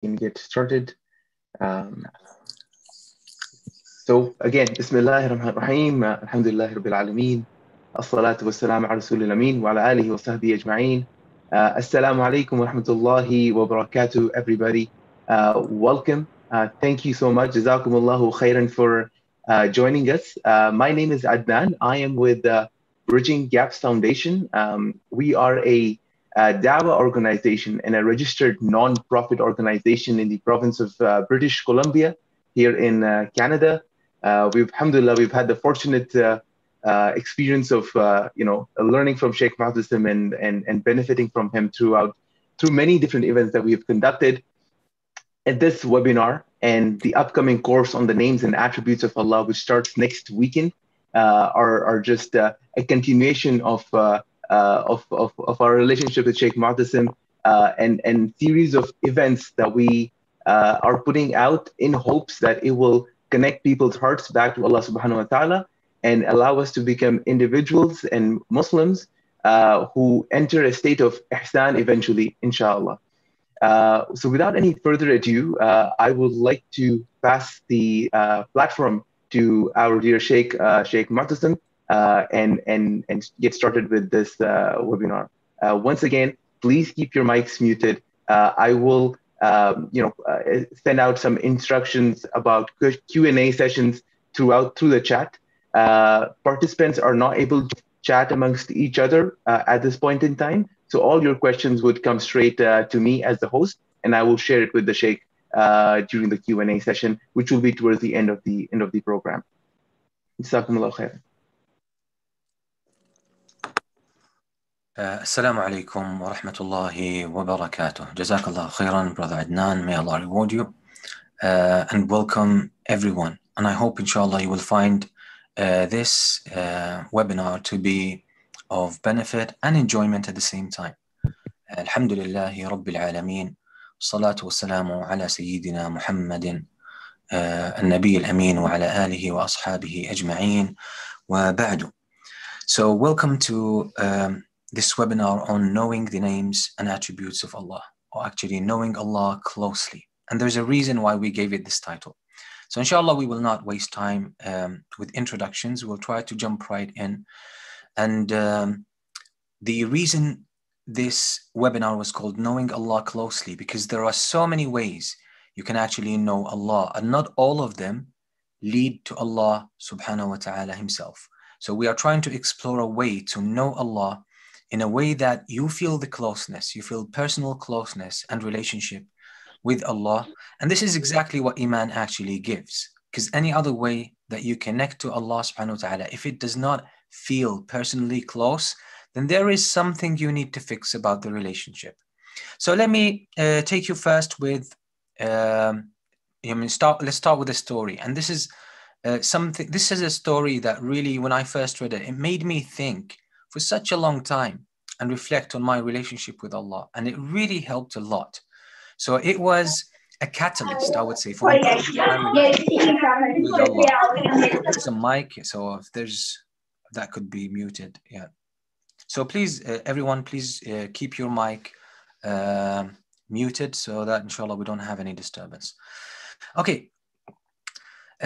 can get started. Um, so again, Bismillah ar-Rahman ar-Rahim, Alhamdulillah Rabbil Alameen, As-salatu was-salam ala Rasulil Ameen, wa ala alihi wa sahbihi ajma'een. Assalamu alaikum wa rahmatullahi wa barakatuh, everybody. Welcome. Thank you so much. Jazakumullahu khairan for joining us. My name is Adnan. I am with Bridging Gaps Foundation. We are a Dawah organization and a registered non-profit organization in the province of British Columbia here in Canada. Alhamdulillah, we've had the fortunate experience of, learning from Sheikh Moutasem and benefiting from him through many different events that we have conducted. At this webinar and the upcoming course on the names and attributes of Allah, which starts next weekend, are just a continuation of our relationship with Sheikh Moutasem and series of events that we are putting out in hopes that it will connect people's hearts back to Allah subhanahu wa ta'ala and allow us to become individuals and Muslims who enter a state of ihsan eventually, inshallah. So without any further ado, I would like to pass the platform to our dear Sheikh Moutasem, and get started with this webinar. Once again, please keep your mics muted. I will send out some instructions about Q&A sessions through the chat. Participants are not able to chat amongst each other at this point in time. So all your questions would come straight to me as the host, and I will share it with the Sheikh during the Q&A session, which will be towards the end of the program. Jazakumullah khair. Assalamu alaikum wa rahmatullahi wa barakatuh. Jazakallah khairan, Brother Adnan. May Allah reward you. And welcome everyone. And I hope, inshallah, you will find this webinar to be of benefit and enjoyment at the same time. Alhamdulillahi Rabbil Alameen. Salatu wassalamu ala Sayyidina Muhammadin al-Nabi al-Amin wa ala alihi wa ashabihi ajma'een wa ba'du. So welcome to this webinar on knowing the names and attributes of Allah, or actually knowing Allah closely. And there's a reason why we gave it this title. So inshallah, we will not waste time with introductions. We'll try to jump right in. And the reason this webinar was called Knowing Allah Closely, because there are so many ways you can actually know Allah, and not all of them lead to Allah subhanahu wa ta'ala himself. So we are trying to explore a way to know Allah in a way that you feel the closeness, you feel personal closeness and relationship with Allah. And this is exactly what Iman actually gives. Because any other way that you connect to Allah subhanahu wa ta'ala, if it does not feel personally close, then there is something you need to fix about the relationship. So let me take you first with, let's start with a story. And this is this is a story that really, when I first read it, it made me think for such a long time and reflect on my relationship with Allah. And it really helped a lot. So it was a catalyst, I would say, for improving my relationship with Allah. There's a mic, so if that could be muted. Yeah. So please, everyone, please keep your mic muted so that, inshallah, we don't have any disturbance. Okay.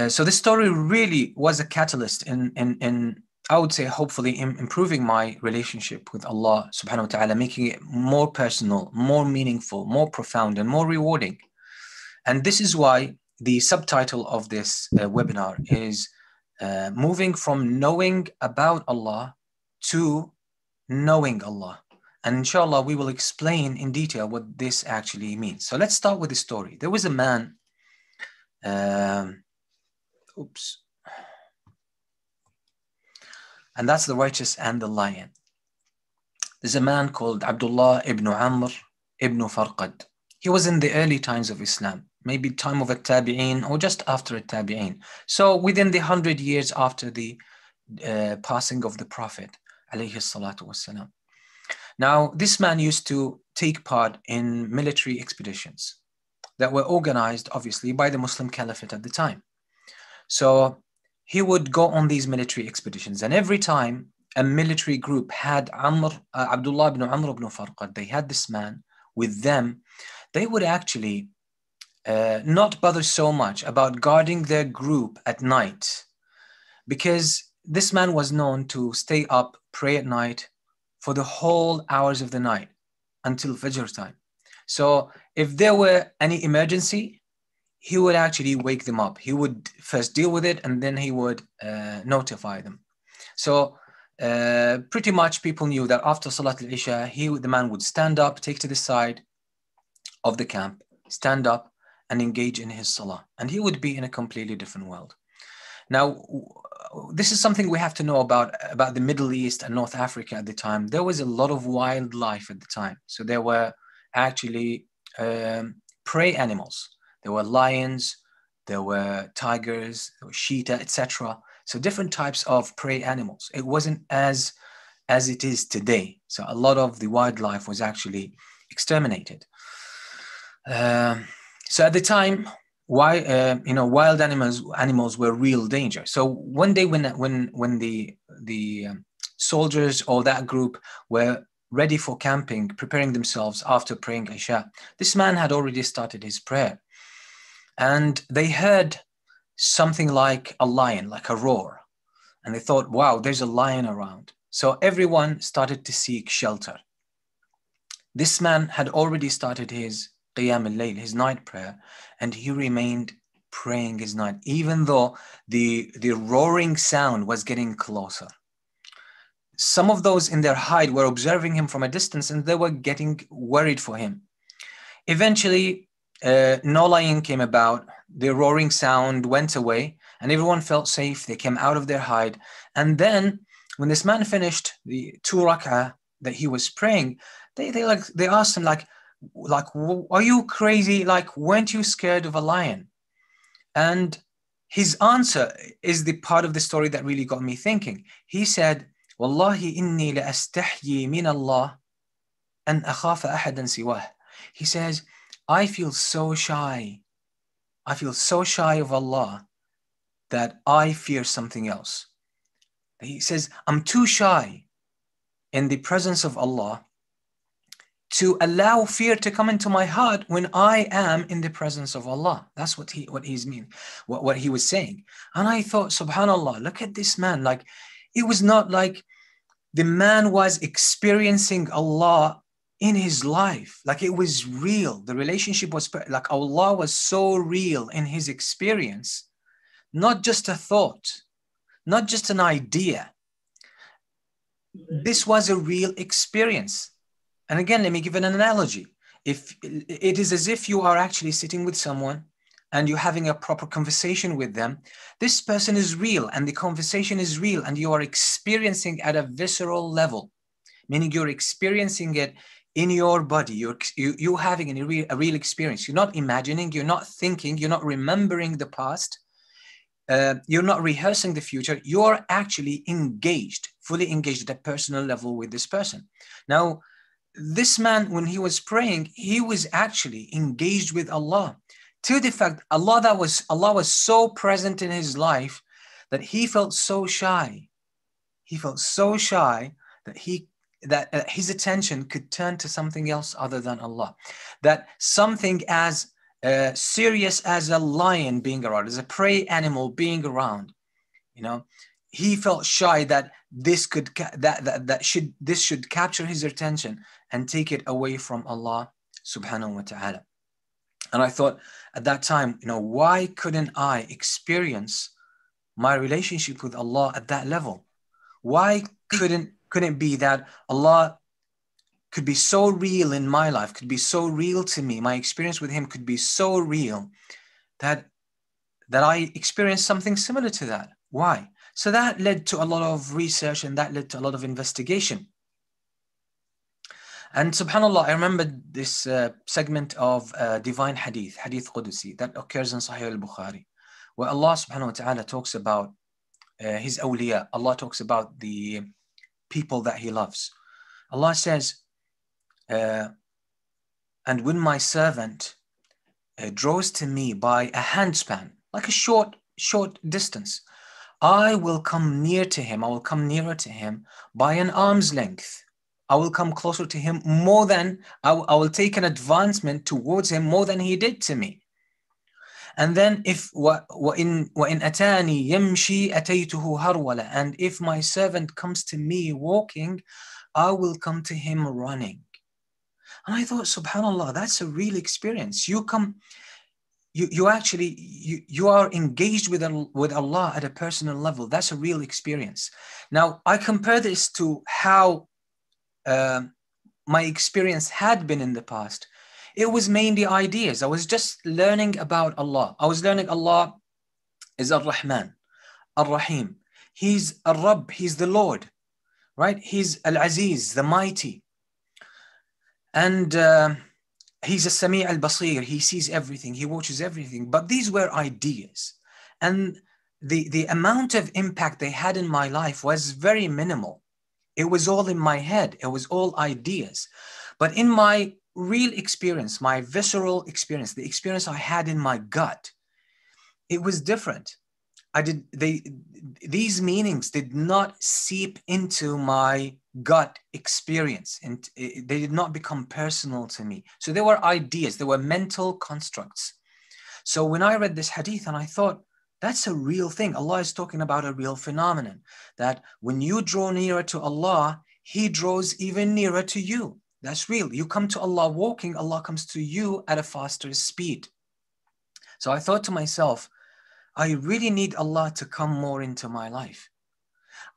So this story really was a catalyst in I would say, hopefully, improving my relationship with Allah subhanahu wa ta'ala, making it more personal, more meaningful, more profound, and more rewarding. And this is why the subtitle of this webinar is moving from knowing about Allah to knowing Allah. And inshallah, we will explain in detail what this actually means. So let's start with the story. There was a man, and that's the righteous and the lion. There's a man called Abdullah ibn Amr ibn Farqad. He was in the early times of Islam, maybe time of at-Tabi'een or just after at-Tabi'een. So within the 100 years after the passing of the Prophet, alayhi salatu wassalam. Now, this man used to take part in military expeditions that were organized, obviously, by the Muslim Caliphate at the time. So he would go on these military expeditions, and every time a military group had Abdullah ibn Amr ibn Farqad, they had this man with them, they would actually not bother so much about guarding their group at night, because this man was known to stay up, pray at night for the whole hours of the night until Fajr time. So if there were any emergency, he would actually wake them up. He would first deal with it, and then he would notify them. So pretty much people knew that after Salat al-Isha, the man would stand up, take to the side of the camp, stand up and engage in his Salah. And he would be in a completely different world. Now, this is something we have to know about the Middle East and North Africa at the time. There was a lot of wildlife at the time. So there were actually prey animals. There were lions, there were tigers, there were cheetah, etc. So different types of prey animals. It wasn't as it is today. So a lot of the wildlife was actually exterminated. So at the time, wild animals were real danger. So one day when the soldiers or that group were ready for camping, preparing themselves after praying Isha, this man had already started his prayer. And they heard something like a lion, like a roar. And they thought, wow, there's a lion around. So everyone started to seek shelter. This man had already started his Qiyam al-Layl, his night prayer, and he remained praying his night, even though the roaring sound was getting closer. Some of those in their hide were observing him from a distance, and they were getting worried for him. Eventually, no lion came about, the roaring sound went away, and everyone felt safe. They came out of their hide. And then when this man finished the 2 rak'ah that he was praying, they asked him, like, are you crazy? Like, weren't you scared of a lion? And his answer is the part of the story that really got me thinking. He said, Wallahi inni la astahyi min Allah an akhafa ahadan siwah. He says, I feel so shy. I feel so shy of Allah that I fear something else. He says, I'm too shy in the presence of Allah to allow fear to come into my heart when I am in the presence of Allah. That's what he was saying. And I thought, subhanallah, look at this man. Like, it was not like the man was experiencing Allah in his life. Like, it was real. The relationship was like Allah was so real in his experience, not just a thought, not just an idea. This was a real experience. And again, let me give an analogy. If it is as if you are actually sitting with someone and you're having a proper conversation with them, this person is real and the conversation is real and you are experiencing at a visceral level, meaning you're experiencing it in your body. You're having a real experience. You're not imagining, you're not thinking, you're not remembering the past. You're not rehearsing the future. You're actually engaged, fully engaged at a personal level with this person. Now, this man, when he was praying, he was actually engaged with Allah, to the fact Allah was so present in his life that he felt so shy. He felt so shy that his attention could turn to something else other than Allah. That something as serious as a lion being around, as a prey animal being around, he felt shy that this should capture his attention and take it away from Allah subhanahu wa ta'ala. And I thought at that time, why couldn't I experience my relationship with Allah at that level? Why couldn't it be that Allah could be so real in my life, could be so real to me, my experience with him could be so real that I experienced something similar to that? Why? So that led to a lot of research and that led to a lot of investigation. And subhanAllah, I remember this segment of divine hadith Qudusi, that occurs in Sahih al-Bukhari, where Allah subhanahu wa ta'ala talks about his awliya. Allah talks about the people that he loves. Allah says, and when my servant draws to me by a handspan, like a short distance, I will come near to him. I will come nearer to him by an arm's length. I will come closer to him more than, I will take an advancement towards him more than he did to me. And then if وَإِنْ أَتَانِي يَمْشِي أَتَيْتُهُ هَرْوَلًا, and if my servant comes to me walking, I will come to him running. And I thought, subhanallah, that's a real experience. You are engaged with Allah at a personal level. That's a real experience. Now, I compare this to how my experience had been in the past. It was mainly ideas. I was just learning about Allah. I was learning Allah is Ar-Rahman, Ar-Rahim. He's Ar-Rabb, He's the Lord, right? He's Al-Aziz, the Mighty. And He's a Sami' al-Basir. He sees everything. He watches everything. But these were ideas. And the amount of impact they had in my life was very minimal. It was all in my head. It was all ideas. But in my real experience, my visceral experience, the experience I had in my gut, it was different. These meanings did not seep into my gut experience, and they did not become personal to me. So they were ideas, they were mental constructs. So when I read this hadith, and I thought, that's a real thing. Allah is talking about a real phenomenon, that when you draw nearer to Allah, He draws even nearer to you. That's real. You come to Allah walking, Allah comes to you at a faster speed. So I thought to myself, I really need Allah to come more into my life.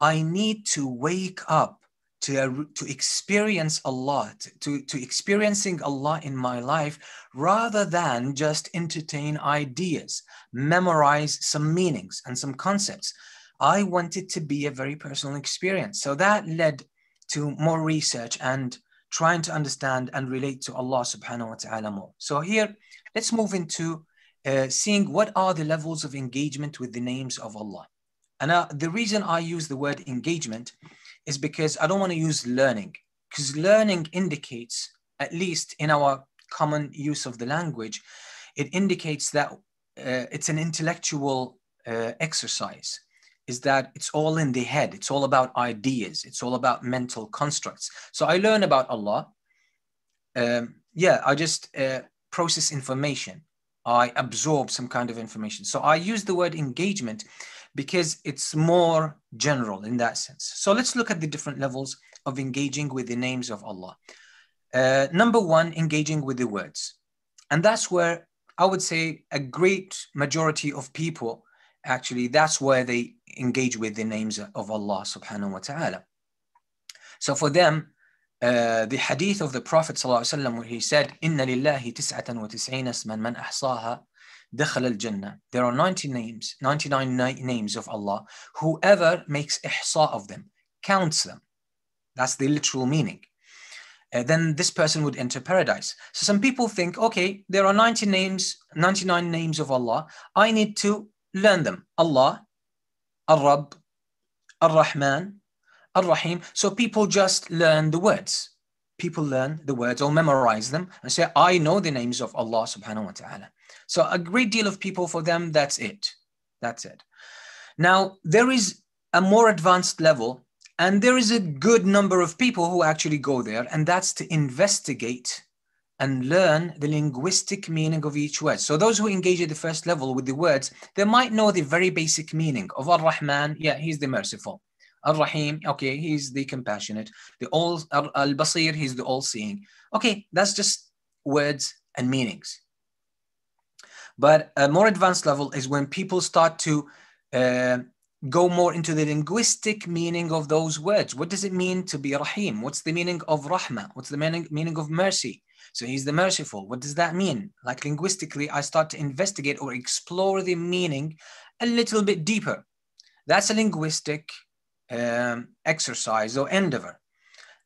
I need to wake up to experience Allah, to experiencing Allah in my life, rather than just entertain ideas, memorize some meanings and some concepts. I want it to be a very personal experience. So that led to more research and trying to understand and relate to Allah subhanahu wa ta'ala more. So here, let's move into seeing what are the levels of engagement with the names of Allah. And the reason I use the word engagement is because I don't want to use learning, because learning indicates, at least in our common use of the language, it indicates that it's an intellectual exercise, is that it's all in the head. It's all about ideas. It's all about mental constructs. So I learn about Allah. I just process information. I absorb some kind of information. So I use the word engagement because it's more general in that sense. So let's look at the different levels of engaging with the names of Allah. Number one, engaging with the words. And that's where I would say a great majority of people, actually, that's where they engage with the names of Allah subhanahu wa ta'ala. So for them, the hadith of the Prophet ﷺ, where he said, "Inna lillahi tis'atan wa tis'ina isman man ahsaha dakhala al-jannah." There are 99 names of Allah. Whoever makes ihsa of them, counts them. That's the literal meaning. Then this person would enter paradise. So some people think, okay, there are 99 names of Allah. I need to learn them. Allah, Ar-Rabb, Ar-Rahman, Ar-Rahim. So people just learn the words. People learn the words or memorize them and say, I know the names of Allah subhanahu wa ta'ala. So a great deal of people, for them, that's it. That's it. Now, there is a more advanced level, and there is a good number of people who actually go there, and that's to investigate and learn the linguistic meaning of each word. So those who engage at the first level with the words, they might know the very basic meaning of Ar-Rahman. Yeah, he's the merciful. Ar-Rahim, okay, he's the compassionate. The Al-Basir, he's the all-seeing. Okay, that's just words and meanings. But a more advanced level is when people start to go more into the linguistic meaning of those words. What does it mean to be Rahim? What's the meaning of Rahmah? What's the meaning of mercy? So he's the merciful. What does that mean? Like linguistically, I start to investigate or explore the meaning a little bit deeper. That's a linguistic exercise or endeavor.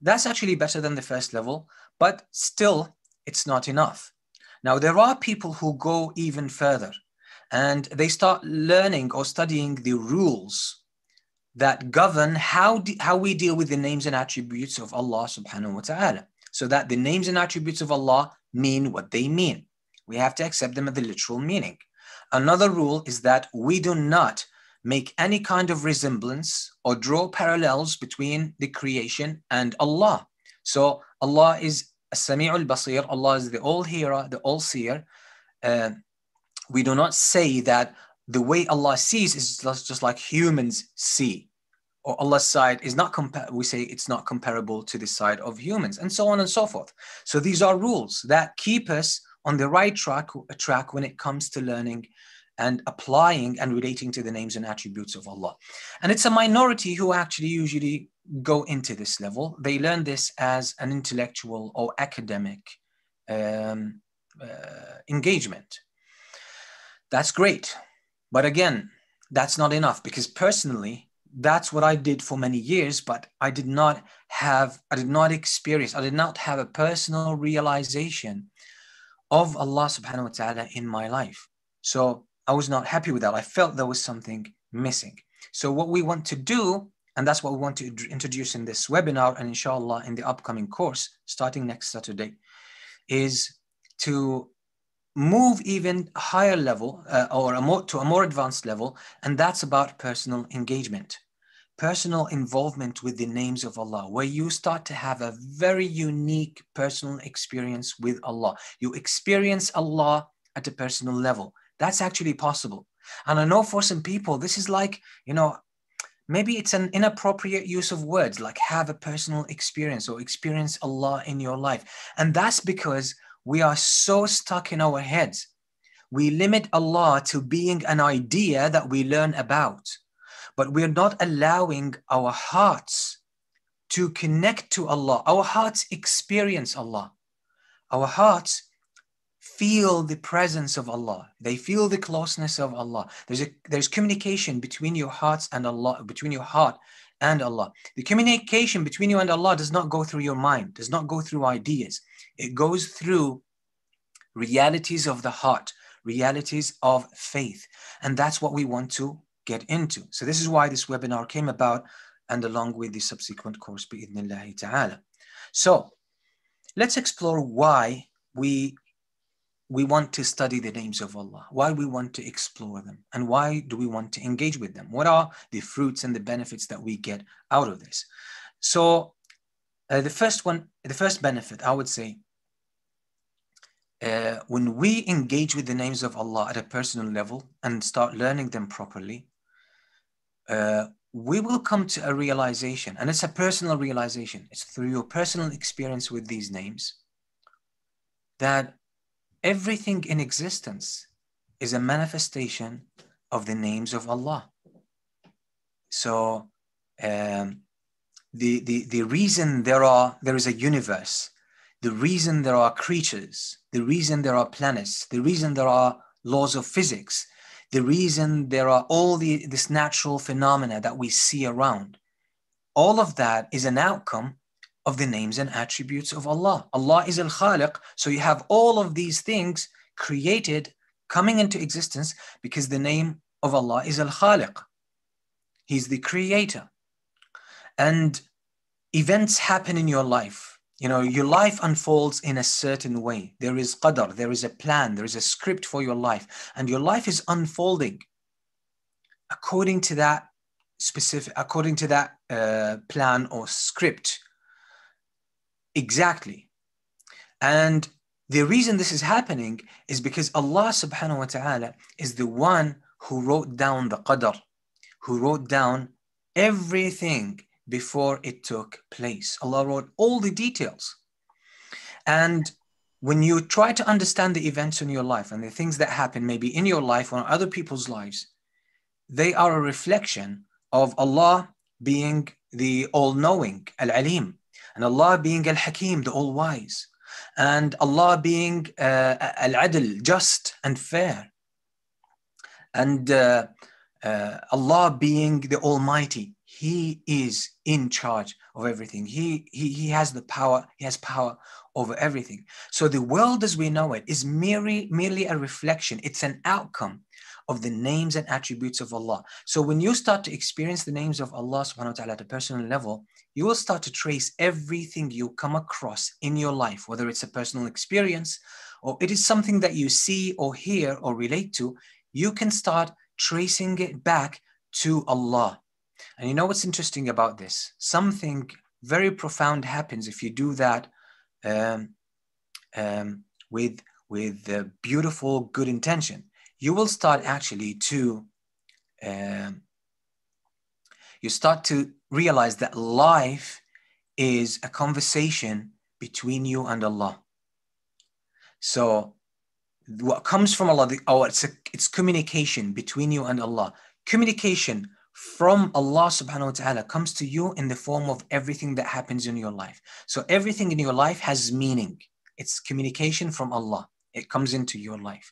That's actually better than the first level, but still it's not enough. Now, there are people who go even further, and they start learning or studying the rules that govern how we deal with the names and attributes of Allah subhanahu wa ta'ala, so that the names and attributes of Allah mean what they mean. We have to accept them at the literal meaning. Another rule is that we do not make any kind of resemblance or draw parallels between the creation and Allah. So Allah is As-Sami'ul Basir, Allah is the all-hearer, the all-seer. we do not say that the way Allah sees is just like humans see, or Allah's sight is not we say it's not comparable to the sight of humans, and so on and so forth. So these are rules that keep us on the right track when it comes to learning and applying and relating to the names and attributes of Allah. And it's a minority who actually usually go into this level. They learn this as an intellectual or academic engagement. That's great. But again, that's not enough, because personally, that's what I did for many years, but I did not have a personal realization of Allah subhanahu wa ta'ala in my life. So I was not happy with that. I felt there was something missing. So what we want to do, and that's what we want to introduce in this webinar, and inshallah in the upcoming course, starting next Saturday, is to move even higher level to a more advanced level, and that's about personal engagement, personal involvement with the names of Allah, where you start to have a very unique personal experience with Allah. You experience Allah at a personal level. That's actually possible. And I know for some people, this is like, maybe it's an inappropriate use of words, like have a personal experience or experience Allah in your life. And that's because we are so stuck in our heads. We limit Allah to being an idea that we learn about, but we're not allowing our hearts to connect to Allah. Our hearts experience Allah. Our hearts feel the presence of Allah. They feel the closeness of Allah. There's communication between your hearts and Allah, between your heart and Allah. The communication between you and Allah does not go through your mind, does not go through ideas. It goes through realities of the heart, realities of faith. And that's what we want to get into. So this is why this webinar came about, and along with the subsequent course, bi'idhnillahi ta'ala. So let's explore why we want to study the names of Allah, why we want to explore them, and why do we want to engage with them? What are the fruits and the benefits that we get out of this? So the first benefit, I would say, when we engage with the names of Allah at a personal level and start learning them properly, we will come to a realization, and it's a personal realization. It's through your personal experience with these names that everything in existence is a manifestation of the names of Allah. So the reason there is a universe, the reason there are creatures, the reason there are planets, the reason there are laws of physics, the reason there are all this natural phenomena that we see around, all of that is an outcome of the names and attributes of Allah. Allah is Al-Khaliq, so you have all of these things created, coming into existence, because the name of Allah is Al-Khaliq. He's the creator. And events happen in your life. Your life unfolds in a certain way. There is qadar, there is a plan, there is a script for your life, and your life is unfolding according to that plan or script. Exactly. And the reason this is happening is because Allah subhanahu wa ta'ala is the one who wrote down the qadar, who wrote down everything before it took place. Allah wrote all the details. And when you try to understand the events in your life and the things that happen maybe in your life or in other people's lives, they are a reflection of Allah being the all-knowing, Al-Alim, and Allah being Al-Hakim, the all-wise, and Allah being Al-Adl, just and fair, and Allah being the Almighty. He is in charge of everything. He has the power. He has power over everything. So the world as we know it is merely a reflection. It's an outcome of the names and attributes of Allah. So when you start to experience the names of Allah subhanahu wa ta'ala at a personal level, you will start to trace everything you come across in your life, whether it's a personal experience or it is something that you see or hear or relate to. You can start tracing it back to Allah. And you know what's interesting about this? Something very profound happens if you do that with beautiful, good intention. you will start actually to you start to realize that life is a conversation between you and Allah. So what comes from Allah, it's communication between you and Allah. Communication from Allah subhanahu wa ta'ala comes to you in the form of everything that happens in your life. So everything in your life has meaning. It's communication from Allah. It comes into your life.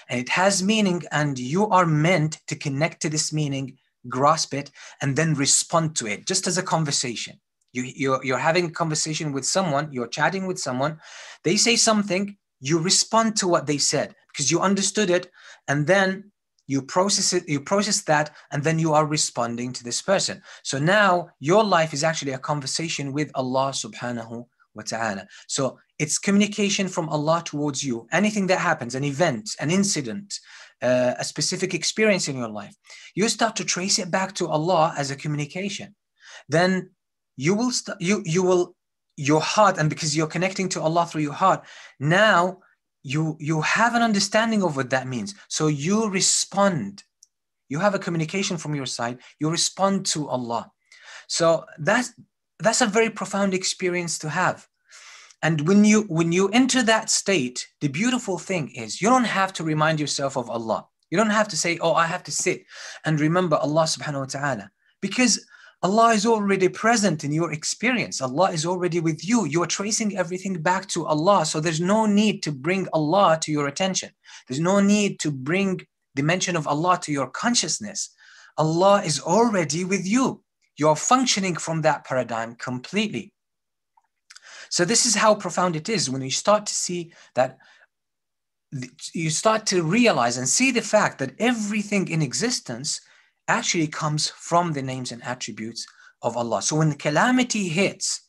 And it has meaning, and you are meant to connect to this meaning, grasp it, and then respond to it, just as a conversation. You're having a conversation with someone, you're chatting with someone, they say something, you respond to what they said because you understood it, and then you process it, you process that, and then you are responding to this person. So now your life is actually a conversation with Allah subhanahu wa ta'ala. So it's communication from Allah towards you. Anything that happens, an event, an incident, a specific experience in your life, you start to trace it back to Allah as a communication. Then you will your heart, and because you're connecting to Allah through your heart, now you have an understanding of what that means. So you respond. You have a communication from your side. You respond to Allah. So that's a very profound experience to have. And when you enter that state, the beautiful thing is you don't have to remind yourself of Allah. You don't have to say, oh, I have to sit and remember Allah subhanahu wa ta'ala, because Allah is already present in your experience. Allah is already with you. You are tracing everything back to Allah. So there's no need to bring Allah to your attention. There's no need to bring the mention of Allah to your consciousness. Allah is already with you. You're functioning from that paradigm completely. So this is how profound it is when you start to see that, you start to realize and see the fact that everything in existence actually comes from the names and attributes of Allah. So when the calamity hits,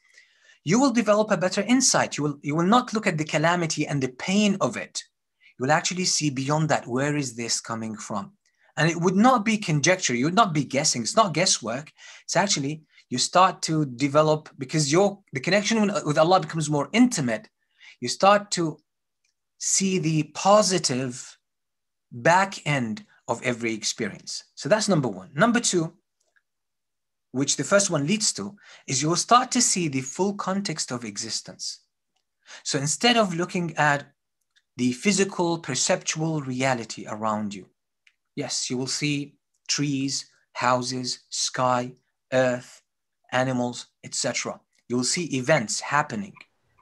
you will develop a better insight. You will not look at the calamity and the pain of it. You will actually see beyond that, where is this coming from? And it would not be conjecture. You would not be guessing. It's not guesswork. It's actually, you start to develop, because the connection with Allah becomes more intimate. You start to see the positive back end of every experience. So that's number one. Number two, which the first one leads to, is you'll start to see the full context of existence. So instead of looking at the physical, perceptual reality around you, yes, you will see trees, houses, sky, earth, animals, etc. You will see events happening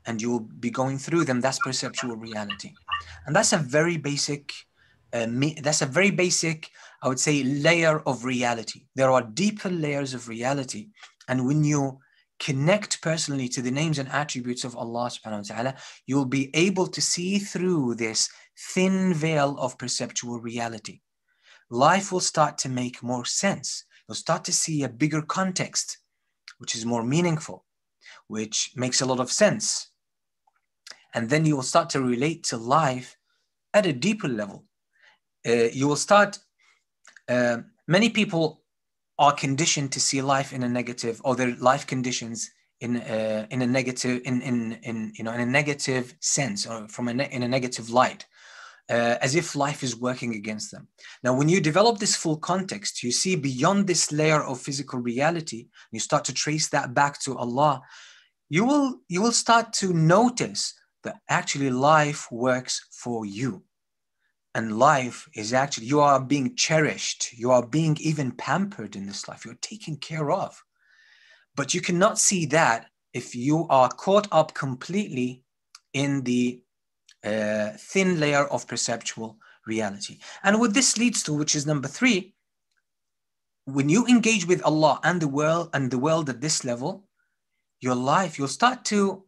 and you will be going through them. That's perceptual reality. And that's a very basic I would say, layer of reality. There are deeper layers of reality. And when you connect personally to the names and attributes of Allah subhanahu wa ta'ala, you'll be able to see through this thin veil of perceptual reality. Life will start to make more sense. You'll start to see a bigger context, which is more meaningful, which makes a lot of sense. And then you will start to relate to life at a deeper level. You will start, many people are conditioned to see life in a negative, or their life conditions in a negative, in a negative sense, or in a negative light, as if life is working against them. Now, when you develop this full context, you see beyond this layer of physical reality, you start to trace that back to Allah, you will start to notice that actually life works for you. And life is actually, you are being cherished. You are being even pampered in this life. You're taken care of. But you cannot see that if you are caught up completely in the thin layer of perceptual reality. And what this leads to, which is number three, when you engage with Allah and the world at this level, your life, you'll start to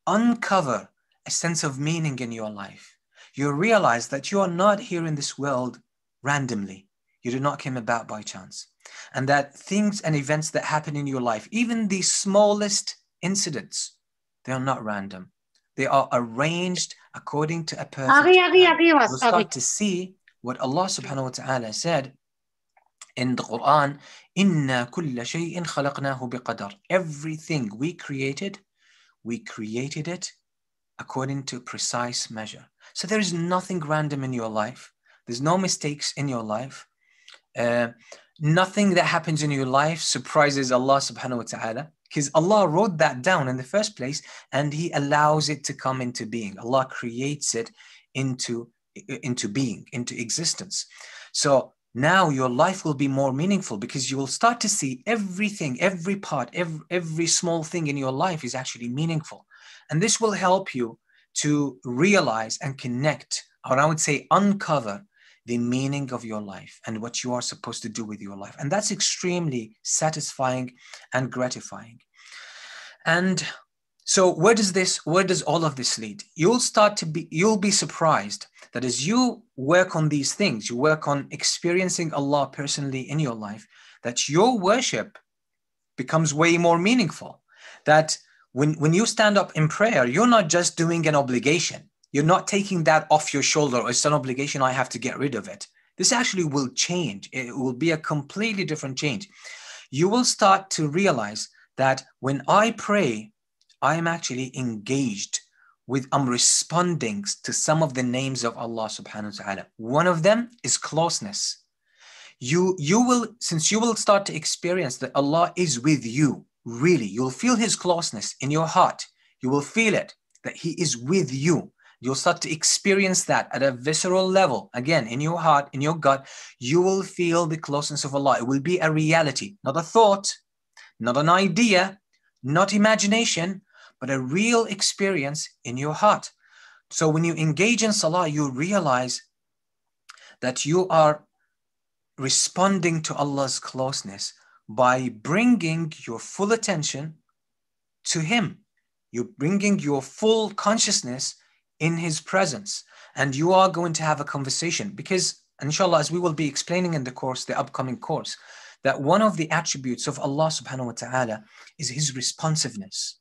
uncover a sense of meaning in your life. You realize that you are not here in this world randomly. You did not come about by chance. And that things and events that happen in your life, even the smallest incidents, they are not random. They are arranged according to a perfect plan. You'll start to see what Allah subhanahu wa ta'ala said in the Quran, إِنَّا كُلَّ شَيْءٍ خَلَقْنَاهُ بِقَدَرٍ. Everything we created it according to precise measure. So there is nothing random in your life. There's no mistakes in your life. Nothing that happens in your life surprises Allah subhanahu wa ta'ala, because Allah wrote that down in the first place and He allows it to come into being. Allah creates it into being, into existence. So now your life will be more meaningful because you will start to see everything, every part, every small thing in your life is actually meaningful. And this will help you to realize and connect, or I would say uncover, the meaning of your life and what you are supposed to do with your life. And that's extremely satisfying and gratifying. And so where does all of this lead? You'll be surprised that as you work on these things, you work on experiencing Allah personally in your life, that your worship becomes way more meaningful. That when you stand up in prayer, you're not just doing an obligation. You're not taking that off your shoulder, or it's an obligation, I have to get rid of it. This actually will change. It will be a completely different change. You will start to realize that when I pray, I am actually engaged with, I'm responding to some of the names of Allah subhanahu wa ta'ala. One of them is closeness. You will start to experience that Allah is with you, really. You'll feel His closeness in your heart. You will feel it, that He is with you. You'll start to experience that at a visceral level. Again, in your heart, in your gut, you will feel the closeness of Allah. It will be a reality, not a thought, not an idea, not imagination, but a real experience in your heart. So when you engage in salah, you realize that you are responding to Allah's closeness by bringing your full attention to Him. You're bringing your full consciousness in His presence, and you are going to have a conversation, because inshallah, as we will be explaining in the course, the upcoming course, that one of the attributes of Allah subhanahu wa ta'ala is His responsiveness.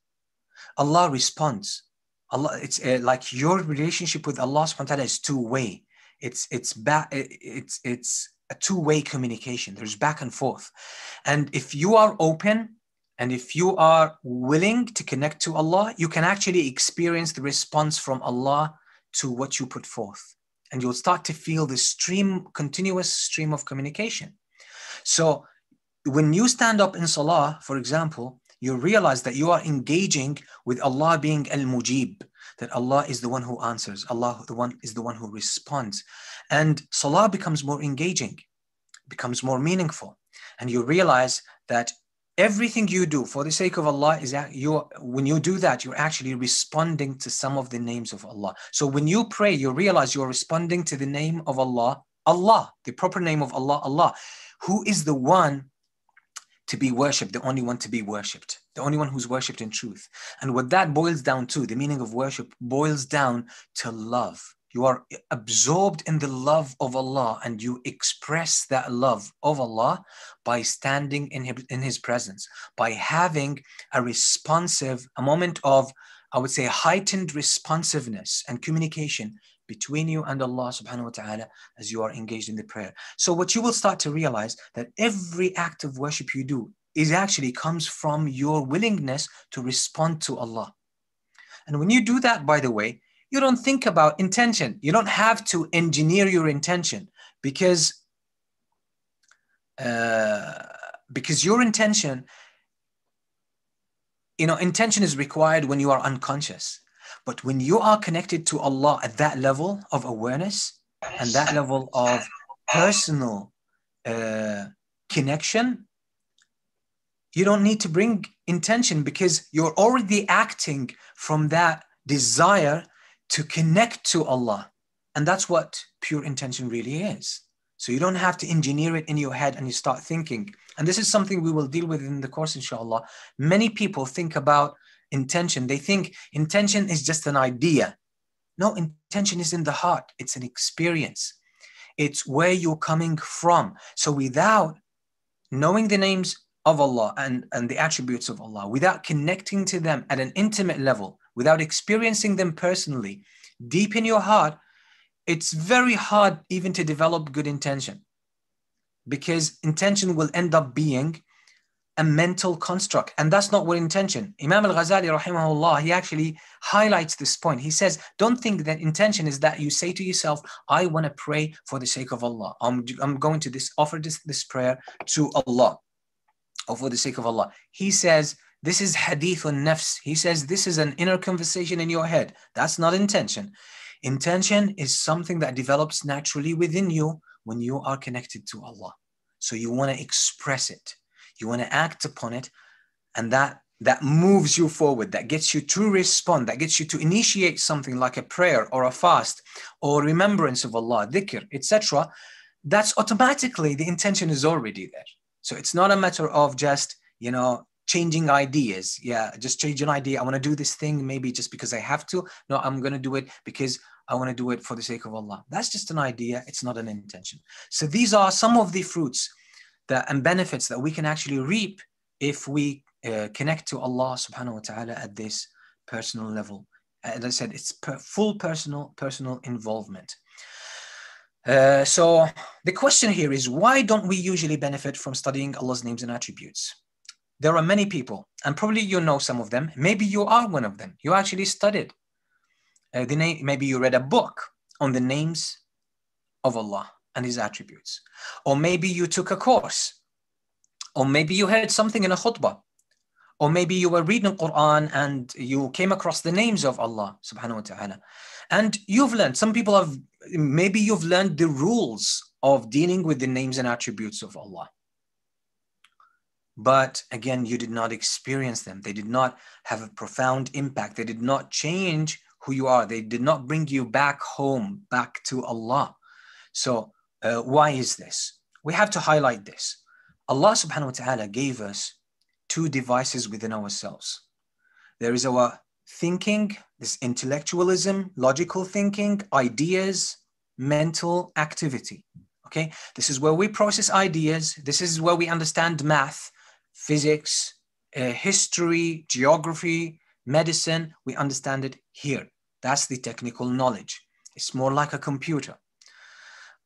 Allah responds. It's like your relationship with Allah subhanahu wa ta'ala is two-way. It's a two-way communication. There's back and forth. And if you are open, and if you are willing to connect to Allah, you can actually experience the response from Allah to what you put forth. And you'll start to feel this continuous stream of communication. So when you stand up in salah, for example, you realize that you are engaging with Allah being al-Mujib, that Allah is the one who answers, Allah is the one who responds. And salah becomes more engaging, becomes more meaningful. And you realize that everything you do for the sake of Allah is that when you do that, you're actually responding to some of the names of Allah. So when you pray, you realize you're responding to the name of Allah, Allah, the proper name of Allah, Allah, who is the one to be worshipped, the only one to be worshipped, the only one who's worshipped in truth. And what that boils down to, the meaning of worship boils down to love. You are absorbed in the love of Allah, and you express that love of Allah by standing in His presence, by having a moment of, I would say, heightened responsiveness and communication between you and Allah subhanahu wa ta'ala as you are engaged in the prayer. So what you will start to realize, that every act of worship you do actually comes from your willingness to respond to Allah. And when you do that, by the way, you don't think about intention. You don't have to engineer your intention, because your intention, intention is required when you are unconscious. But when you are connected to Allah at that level of awareness and that level of personal connection, you don't need to bring intention, because you're already acting from that desire to connect to Allah. And that's what pure intention really is. So you don't have to engineer it in your head and you start thinking. And this is something we will deal with in the course, inshallah. Many people think about intention. They think intention is just an idea. No, intention is in the heart. It's an experience. It's where you're coming from. So without knowing the names of Allah and the attributes of Allah, without connecting to them at an intimate level, without experiencing them personally, deep in your heart, it's very hard even to develop good intention, because intention will end up being a mental construct, and that's not what intention. Imam al-Ghazali rahimahullah, he actually highlights this point. He says, don't think that intention is that you say to yourself, I want to pray for the sake of Allah. I'm going to offer this prayer to Allah, or for the sake of Allah. He says, this is hadithun nafs. He says, this is an inner conversation in your head. That's not intention. Intention is something that develops naturally within you when you are connected to Allah. So you want to express it. You want to act upon it, and that moves you forward, that gets you to respond, that gets you to initiate something like a prayer or a fast or remembrance of Allah, dhikr, etc. That's automatically, the intention is already there. So it's not a matter of just, changing ideas. Yeah, just change an idea. I want to do this thing maybe just because I have to. No, I'm going to do it because I want to do it for the sake of Allah. That's just an idea. It's not an intention. So these are some of the fruits and benefits that we can actually reap if we connect to Allah subhanahu wa ta'ala at this personal level. As I said, it's full personal involvement. So the question here is, why don't we usually benefit from studying Allah's names and attributes? There are many people, and probably you know some of them. Maybe you are one of them. You actually studied the name. Maybe you read a book on the names of Allah and His attributes. Or maybe you took a course. Or maybe you heard something in a khutbah. Or maybe you were reading Quran and you came across the names of Allah subhanahu wa ta'ala. And you've learned, maybe you've learned the rules of dealing with the names and attributes of Allah. But again, you did not experience them. They did not have a profound impact. They did not change who you are. They did not bring you back home, back to Allah. So why is this? We have to highlight this. Allah subhanahu wa ta'ala gave us two devices within ourselves. There is our thinking, this intellectualism, logical thinking, ideas, mental activity. Okay, this is where we process ideas. This is where we understand math, physics, history, geography, medicine. We understand it here. That's the technical knowledge. It's more like a computer.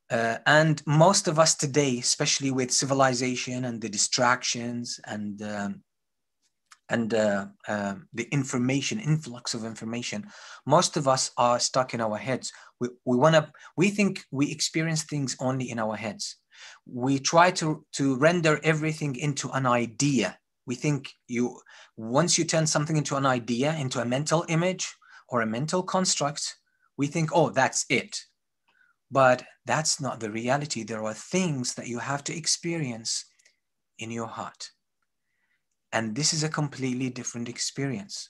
And most of us today, especially with civilization and the distractions and the influx of information, most of us are stuck in our heads. We think we experience things only in our heads. We try to render everything into an idea. We think once you turn something into an idea, into a mental image or a mental construct, we think, oh, that's it. But that's not the reality. There are things that you have to experience in your heart. And this is a completely different experience.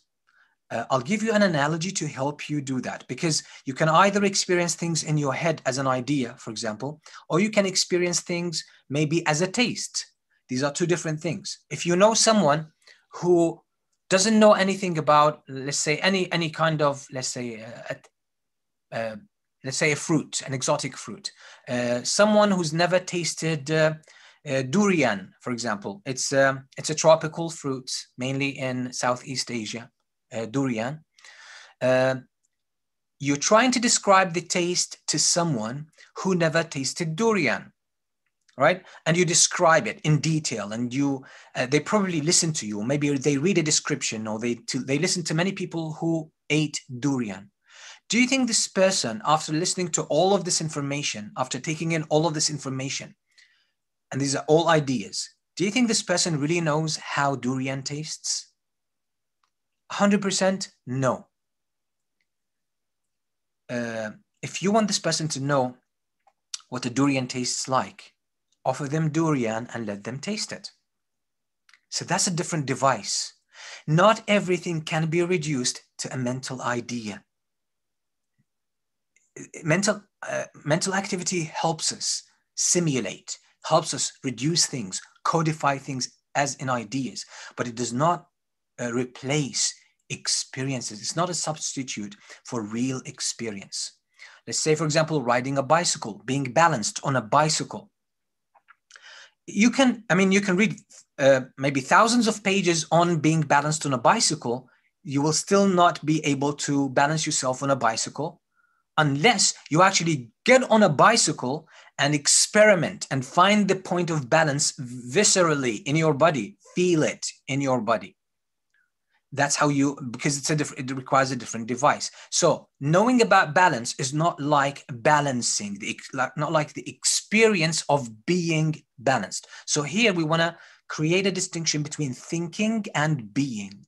I'll give you an analogy to help you do that, because you can either experience things in your head as an idea, for example, or you can experience things maybe as a taste. These are two different things. If you know someone who doesn't know anything about, let's say, any kind of, let's say a fruit, an exotic fruit, someone who's never tasted durian, for example. It's a tropical fruit, mainly in Southeast Asia, durian. You're trying to describe the taste to someone who never tasted durian, right? And you describe it in detail, and they probably listen to you. Maybe they read a description, or they listen to many people who ate durian. Do you think this person, after listening to all of this information, after taking in all of this information, and these are all ideas, do you think this person really knows how durian tastes? 100% no. If you want this person to know what a durian tastes like, offer them durian and let them taste it. So that's a different device. Not everything can be reduced to a mental idea. Mental activity helps us simulate, helps us reduce things, codify things as in ideas, but it does not replace experiences. It's not a substitute for real experience. Let's say, for example, riding a bicycle, being balanced on a bicycle. You can read maybe thousands of pages on being balanced on a bicycle. You will still not be able to balance yourself on a bicycle unless you actually get on a bicycle and experiment and find the point of balance viscerally in your body, feel it in your body. That's how you, because it requires a different device. So knowing about balance is not like balancing, not like the experience of being balanced. So here we want to create a distinction between thinking and being.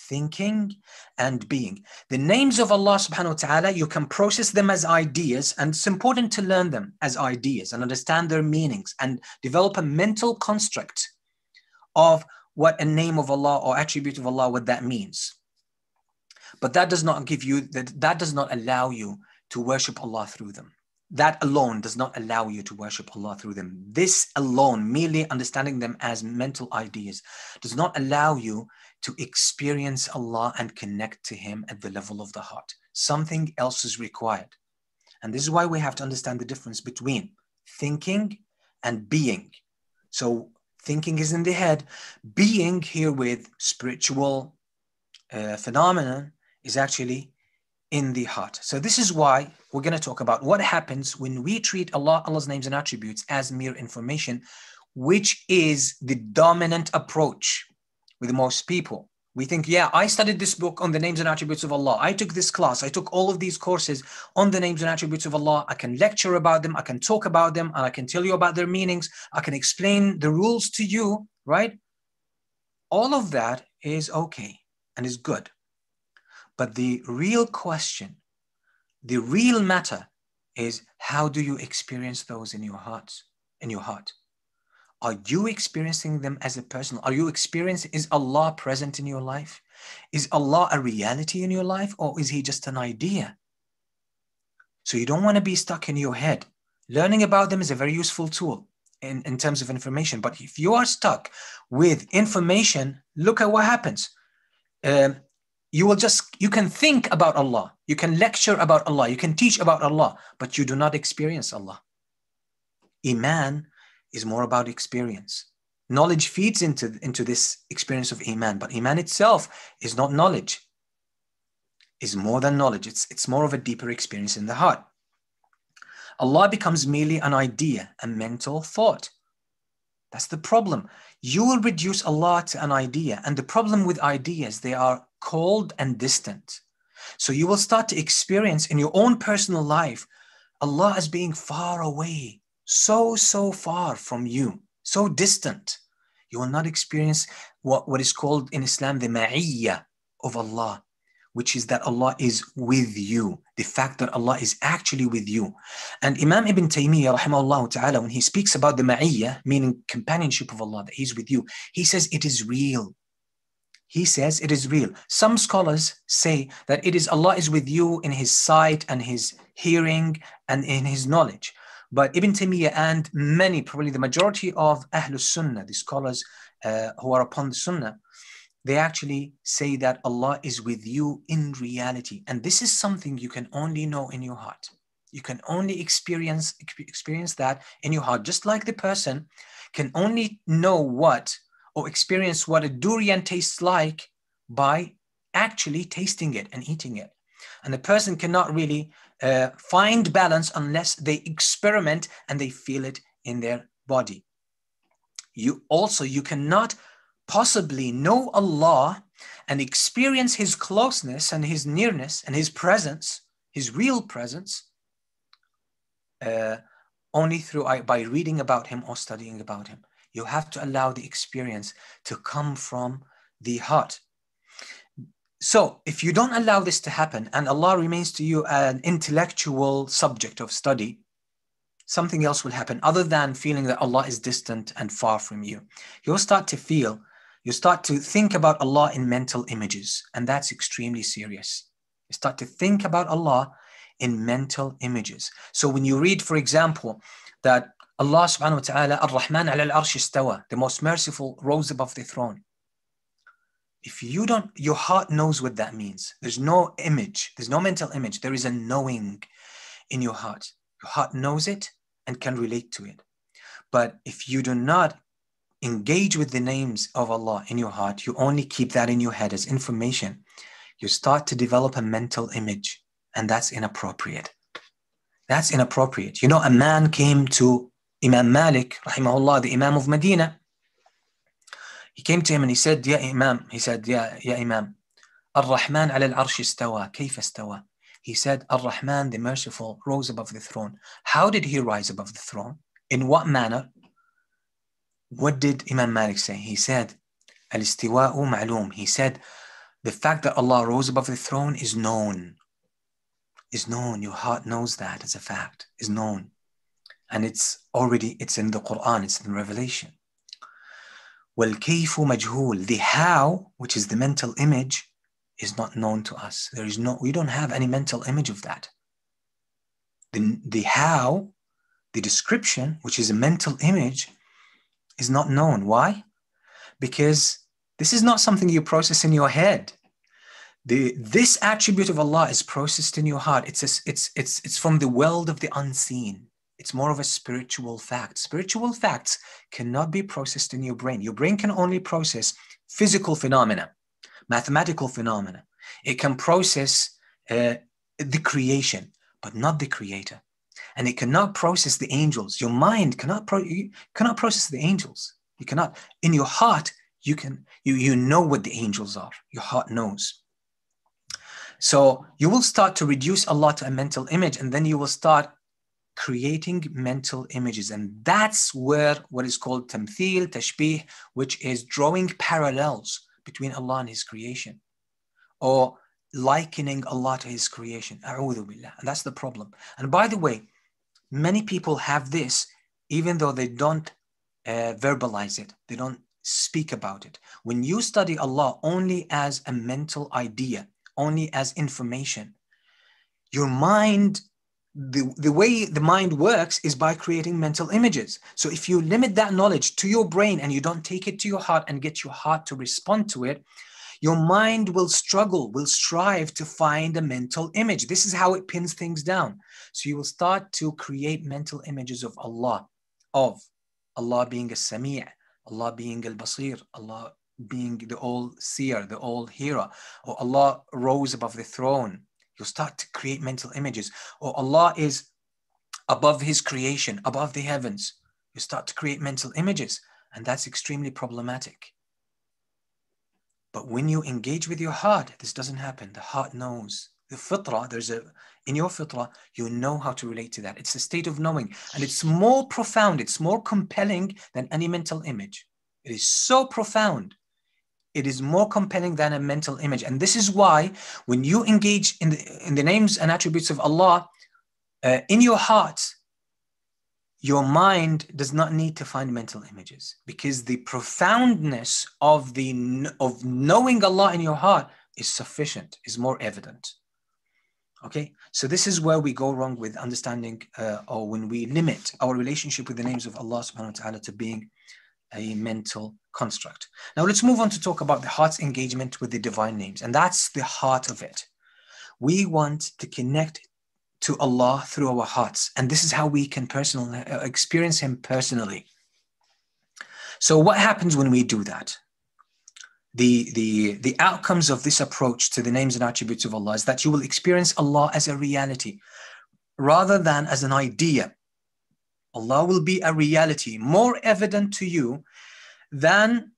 Thinking and being. The names of Allah subhanahu wa ta'ala, you can process them as ideas, and it's important to learn them as ideas and understand their meanings and develop a mental construct of what a name of Allah or attribute of Allah, what that means. But that does not give you, that does not allow you to worship Allah through them. That alone does not allow you to worship Allah through them. This alone, merely understanding them as mental ideas, does not allow you to experience Allah and connect to Him at the level of the heart. Something else is required. And this is why we have to understand the difference between thinking and being. So thinking is in the head. Being here with spiritual phenomenon is actually in the heart. So this is why we're going to talk about what happens when we treat Allah's names and attributes as mere information, which is the dominant approach with most people. We think, yeah, I studied this book on the names and attributes of Allah. I took this class. I took all of these courses on the names and attributes of Allah. I can lecture about them. I can talk about them, and I can tell you about their meanings. I can explain the rules to you, right? All of that is okay and is good. But the real question, the real matter is, how do you experience those in your hearts, in your heart? Are you experiencing them as a person? Are you experiencing, is Allah present in your life? Is Allah a reality in your life, or is He just an idea? So you don't want to be stuck in your head. Learning about them is a very useful tool in terms of information. But if you are stuck with information, look at what happens. You can think about Allah. You can lecture about Allah. You can teach about Allah, but you do not experience Allah. Iman is more about experience. Knowledge feeds into this experience of Iman, but Iman itself is not knowledge. It's more than knowledge. It's more of a deeper experience in the heart. Allah becomes merely an idea, a mental thought. That's the problem. You will reduce Allah to an idea, and the problem with ideas, they are cold and distant. So you will start to experience in your own personal life Allah as being far away, so far from you, so distant. You will not experience what is called in Islam the ma'iyya of Allah, which is that Allah is with you, the fact that Allah is actually with you. And Imam Ibn Taymiyyah, rahimahullah ta'ala, when he speaks about the ma'iyya, meaning companionship of Allah, that He's with you, he says it is real. He says it is real. Some scholars say that it is Allah is with you in His sight and His hearing and in His knowledge. But Ibn Taymiyyah and many, probably the majority of Ahlus Sunnah, the scholars who are upon the Sunnah, they actually say that Allah is with you in reality. And this is something you can only know in your heart. You can only experience that in your heart. Just like the person can only know what or experience what a durian tastes like by actually tasting it and eating it. And the person cannot really find balance unless they experiment and they feel it in their body. You cannot possibly know Allah and experience His closeness and His nearness and His presence, His real presence, only by reading about Him or studying about Him. You have to allow the experience to come from the heart. So if you don't allow this to happen and Allah remains to you an intellectual subject of study, something else will happen other than feeling that Allah is distant and far from you. You start to think about Allah in mental images, and that's extremely serious. You start to think about Allah in mental images. So when you read, for example, that Allah subhanahu wa ta'ala, Ar-Rahman ala al-Arsh istawa, the most merciful, rose above the throne. If you don't, your heart knows what that means. There's no image, there's no mental image. There is a knowing in your heart. Your heart knows it and can relate to it. But if you do not engage with the names of Allah in your heart, you only keep that in your head as information, you start to develop a mental image, and that's inappropriate. That's inappropriate. You know, a man came to Imam Malik, rahimahullah, the Imam of Medina. He came to him and he said, Ya Imam, Ya Imam, Ar-Rahman ala al-Arsh istawa, kayfa istawa? He said, Ar-Rahman, the merciful, rose above the throne. How did he rise above the throne? In what manner? What did Imam Malik say? He said, Al-istiwa'u ma'lum. He said, the fact that Allah rose above the throne is known. Is known. Your heart knows that as a fact. Is known. And it's in the Quran, it's in Revelation. وَالْكَيْفُ مَجْهُولٌ. The how, which is the mental image, is not known to us. We don't have any mental image of that. The how, the description, which is a mental image, is not known. Why? Because this is not something you process in your head. This attribute of Allah is processed in your heart. It's from the world of the unseen. It's more of a spiritual fact. Spiritual facts cannot be processed in your brain. Your brain can only process physical phenomena, mathematical phenomena. It can process the creation, but not the creator. And it cannot process the angels. Your mind cannot process the angels. You cannot. In your heart, you know what the angels are. Your heart knows. So you will start to reduce Allah to a mental image, and then you will start creating mental images. And that's where what is called tamthil, tashbih, which is drawing parallels between Allah and His creation, or likening Allah to His creation. A'udhu billah. And that's the problem. And by the way, many people have this, even though they don't verbalize it. They don't speak about it. When you study Allah only as a mental idea, only as information, your mind, the way the mind works is by creating mental images. So if you limit that knowledge to your brain and you don't take it to your heart and get your heart to respond to it, your mind will struggle, will strive to find a mental image. This is how it pins things down. So you will start to create mental images of Allah being a Sami', Allah being al-Basir, Allah being the all-seer, the all-hearer, or Allah rose above the throne. You'll start to create mental images. Or Allah is above His creation, above the heavens. You start to create mental images, and that's extremely problematic. But when you engage with your heart, this doesn't happen. The heart knows. The fitrah, in your fitrah, you know how to relate to that. It's a state of knowing, and it's more profound, it's more compelling than any mental image. It is so profound. It is more compelling than a mental image. And this is why when you engage in the names and attributes of Allah, in your heart, your mind does not need to find mental images, because the profoundness of knowing Allah in your heart is sufficient, is more evident. Okay, so this is where we go wrong with understanding, or when we limit our relationship with the names of Allah subhanahu wa ta'ala to being a mental construct. Now let's move on to talk about the heart's engagement with the divine names, and that's the heart of it. We want to connect to Allah through our hearts, and this is how we can personally experience Him personally. So what happens when we do that? The outcomes of this approach to the names and attributes of Allah is that you will experience Allah as a reality rather than as an idea. Allah will be a reality, more evident to you than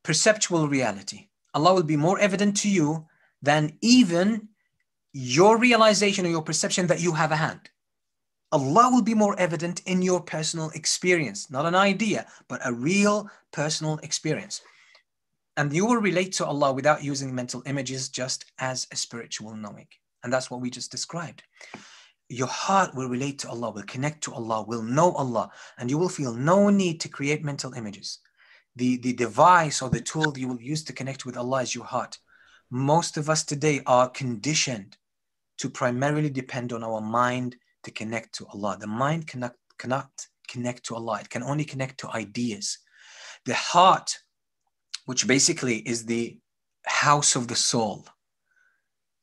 perceptual reality. Allah will be more evident to you than even your realization or your perception that you have a hand. Allah will be more evident in your personal experience, not an idea, but a real personal experience. And you will relate to Allah without using mental images, just as a spiritual knowing. And that's what we just described. Your heart will relate to Allah, will connect to Allah, will know Allah, and you will feel no need to create mental images. The device or the tool you will use to connect with Allah is your heart. Most of us today are conditioned to primarily depend on our mind to connect to Allah. The mind cannot connect to Allah. It can only connect to ideas. The heart, which basically is the house of the soul,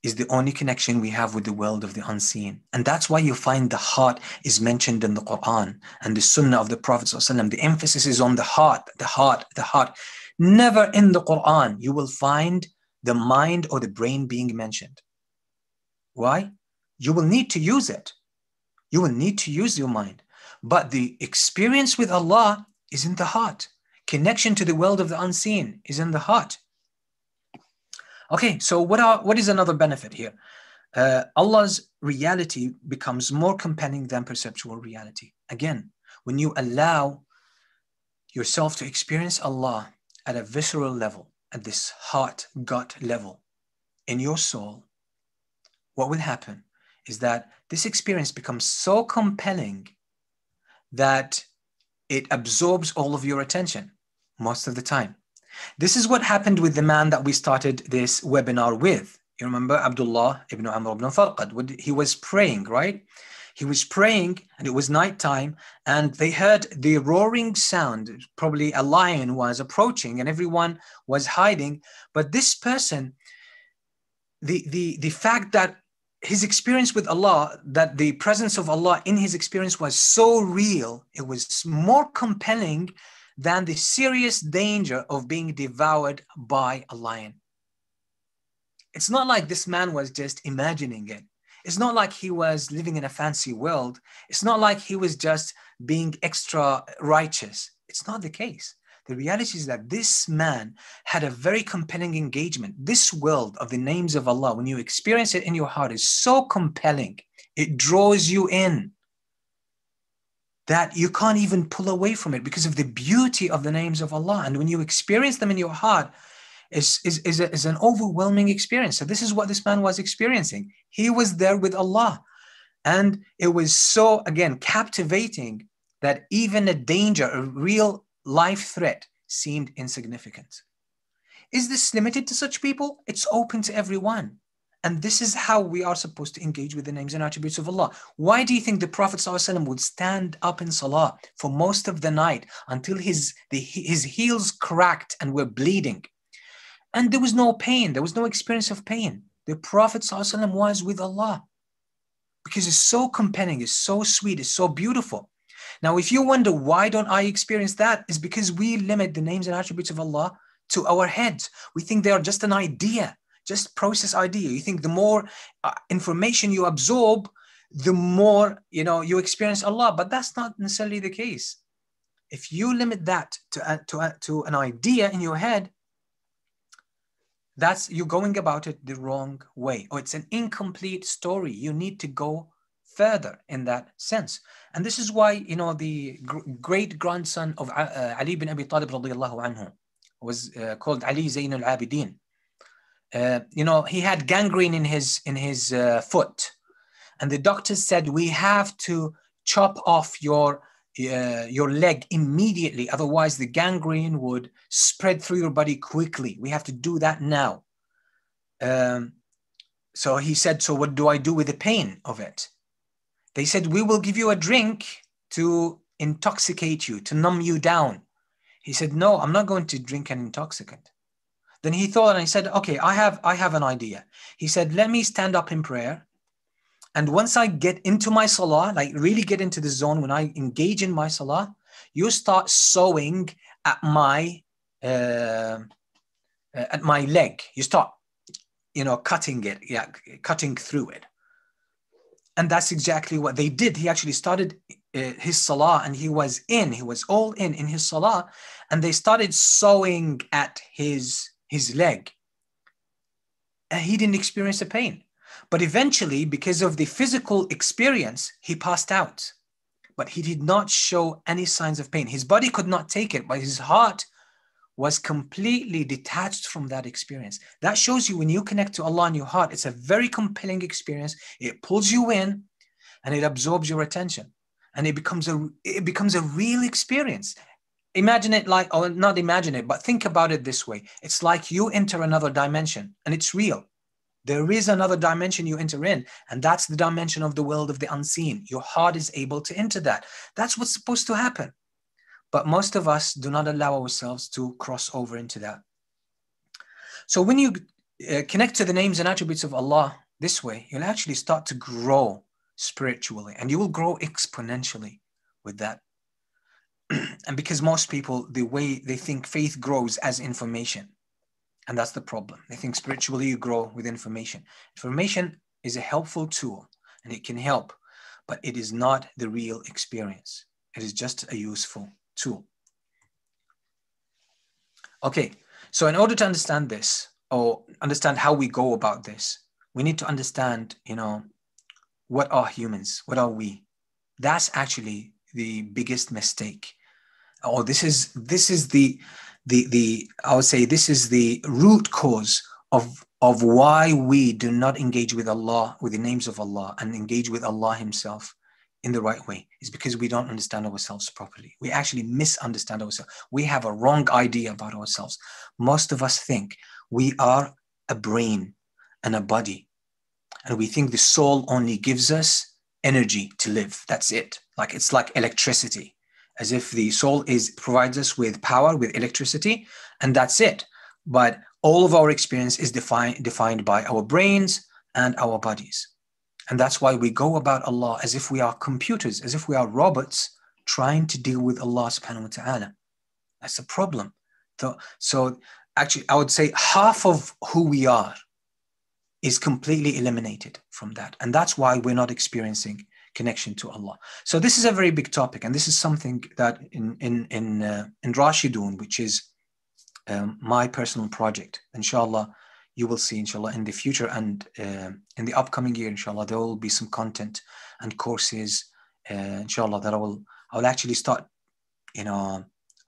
is the only connection we have with the world of the unseen. And that's why you find the heart is mentioned in the Quran and the Sunnah of the Prophet ﷺ. The emphasis is on the heart, the heart, the heart. Never in the Quran you will find the mind or the brain being mentioned. Why? You will need to use it. You will need to use your mind. But the experience with Allah is in the heart. connection to the world of the unseen is in the heart. Okay, so what is another benefit here? Allah's reality becomes more compelling than perceptual reality. Again, when you allow yourself to experience Allah at a visceral level, at this heart, gut level in your soul, what will happen is that this experience becomes so compelling that it absorbs all of your attention most of the time. This is what happened with the man that we started this webinar with. You remember Abdullah ibn Amr ibn Farqad? He was praying, right? He was praying and it was nighttime and they heard the roaring sound. Probably a lion was approaching and everyone was hiding. But this person, the fact that his experience with Allah, that the presence of Allah in his experience was so real, it was more compelling than the serious danger of being devoured by a lion. It's not like this man was just imagining it. It's not like he was living in a fancy world. It's not like he was just being extra righteous. It's not the case. The reality is that this man had a very compelling engagement. This world of the names of Allah, when you experience it in your heart, is so compelling. It draws you in that you can't even pull away from it because of the beauty of the names of Allah. And when you experience them in your heart, is an overwhelming experience. So this is what this man was experiencing. He was there with Allah. And it was so, again, captivating that even a danger, a real life threat, seemed insignificant. Is this limited to such people? It's open to everyone. And this is how we are supposed to engage with the names and attributes of Allah. Why do you think the Prophet ﷺ would stand up in salah for most of the night until his heels cracked and were bleeding? And there was no pain. There was no experience of pain. The Prophet ﷺ was with Allah because it's so compelling, it's so sweet, it's so beautiful. Now, if you wonder why don't I experience that, is because we limit the names and attributes of Allah to our heads. We think they are just an idea, just process idea. You think the more information you absorb, the more you experience Allah, but that's not necessarily the case. If you limit that to an idea in your head, you're going about it the wrong way, or it's an incomplete story. You need to go further in that sense. And this is why, the great grandson of Ali bin Abi Talib radiyallahu anhu was called Ali Zayn al-Abidin. He had gangrene in his foot, and the doctors said, we have to chop off your leg immediately, otherwise the gangrene would spread through your body quickly. We have to do that now. So he said, so what do I do with the pain of it? They said, we will give you a drink to intoxicate you, to numb you down. He said, no, I'm not going to drink an intoxicant. Then he thought and he said, okay, I have an idea. He said, let me stand up in prayer. And once I get into my salah, like really get into the zone, when I engage in my salah, you start sewing at my leg. You start, cutting it, cutting through it. And that's exactly what they did. He actually started his salah and he was all in his salah, and they started sewing at his leg. And he didn't experience the pain. But eventually, because of the physical experience, he passed out. But he did not show any signs of pain. His body could not take it, but his heart was completely detached from that experience. That shows you when you connect to Allah in your heart, it's a very compelling experience. It pulls you in and it absorbs your attention. And it becomes a real experience. Imagine it like, or not imagine it, but think about it this way. It's like you enter another dimension and it's real. There is another dimension you enter in, and that's the dimension of the world of the unseen. Your heart is able to enter that. That's what's supposed to happen. But most of us do not allow ourselves to cross over into that. So when you connect to the names and attributes of Allah this way, you'll actually start to grow spiritually, and you will grow exponentially with that. And because most people, the way they think faith grows as information. And that's the problem. They think spiritually you grow with information. Information is a helpful tool and it can help, but it is not the real experience. It is just a useful tool. Okay, so in order to understand this, or understand how we go about this, we need to understand, what are humans? What are we? That's actually the biggest mistake. Or this is the I would say this is the root cause of why we do not engage with Allah, with the names of Allah, and engage with Allah Himself in the right way. Is because we don't understand ourselves properly. We actually misunderstand ourselves. We have a wrong idea about ourselves. Most of us think we are a brain and a body, and we think the soul only gives us energy to live. That's it. Like it's like electricity, as if the soul provides us with power, with electricity, and that's it. But all of our experience is defined by our brains and our bodies. And that's why we go about Allah as if we are computers, as if we are robots trying to deal with Allah subhanahu wa ta'ala. That's a problem. So actually, I would say half of who we are is completely eliminated from that. And that's why we're not experiencing connection to Allah. So this is a very big topic. And this is something that in Rashidun, which is my personal project, inshallah, you will see, inshallah, in the future and in the upcoming year, inshallah, there will be some content and courses, inshallah, that I will actually start,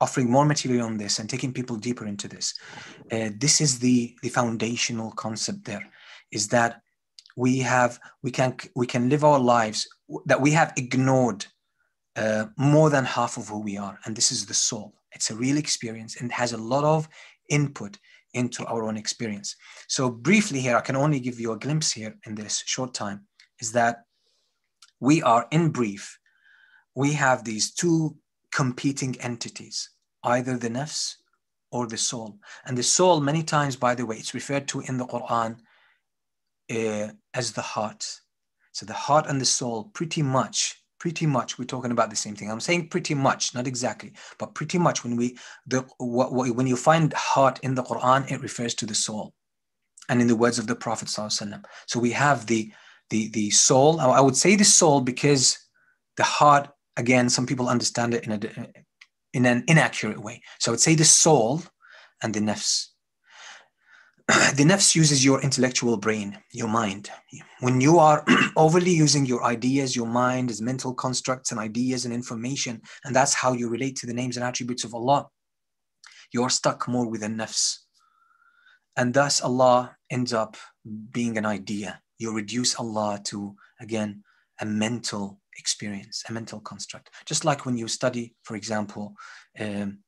offering more material on this and taking people deeper into this. This is the foundational concept there, is that we can live our lives that we have ignored more than half of who we are. And this is the soul. It's a real experience and has a lot of input into our own experience. So briefly here, I can only give you a glimpse here in this short time, is that we are, in brief, we have these two competing entities, either the nafs or the soul. And the soul, many times, by the way, it's referred to in the Quran as the heart. So the heart and the soul, pretty much, we're talking about the same thing. I'm saying pretty much, not exactly, but pretty much. When when you find heart in the Quran, it refers to the soul, and in the words of the Prophet ﷺ. So we have the soul. I would say the soul because the heart, again, some people understand it in an inaccurate way. So I would say the soul and the nafs. The nafs uses your intellectual brain, your mind. When you are overly using your ideas, your mind is mental constructs and ideas and information, and that's how you relate to the names and attributes of Allah, you're stuck more with the nafs. And thus Allah ends up being an idea. You reduce Allah to, again, a mental experience, a mental construct. Just like when you study, for example, let's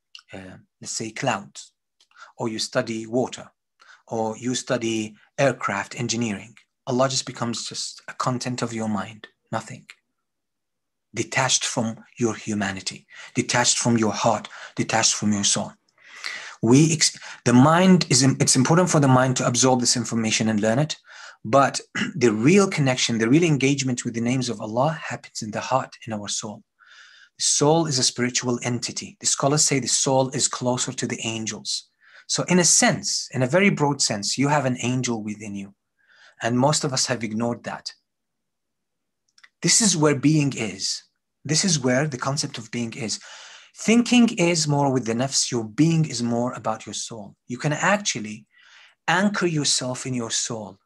say clouds, or you study water, or you study aircraft engineering. Allah just becomes just a content of your mind, nothing. Detached from your humanity, detached from your heart, detached from your soul. The mind it's important for the mind to absorb this information and learn it, but the real connection, the real engagement with the names of Allah happens in the heart, in our soul. The soul is a spiritual entity. The scholars say the soul is closer to the angels. So in a sense, in a very broad sense, you have an angel within you. And most of us have ignored that. This is where being is. This is where the concept of being is. Thinking is more with the nafs. Your being is more about your soul. You can actually anchor yourself in your soul.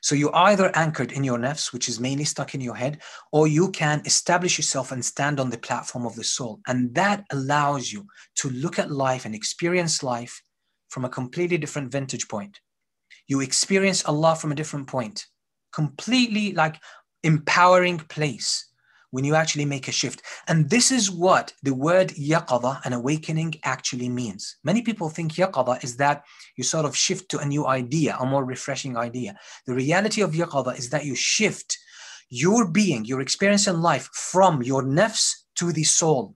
So you're either anchored in your nafs, which is mainly stuck in your head, or you can establish yourself and stand on the platform of the soul. And that allows you to look at life and experience life from a completely different vantage point. You experience Allah from a different point, completely like empowering place when you actually make a shift. And this is what the word yaqadha, an awakening, actually means. Many people think yaqadha is that you sort of shift to a new idea, a more refreshing idea. The reality of yaqadha is that you shift your being, your experience in life from your nafs to the soul.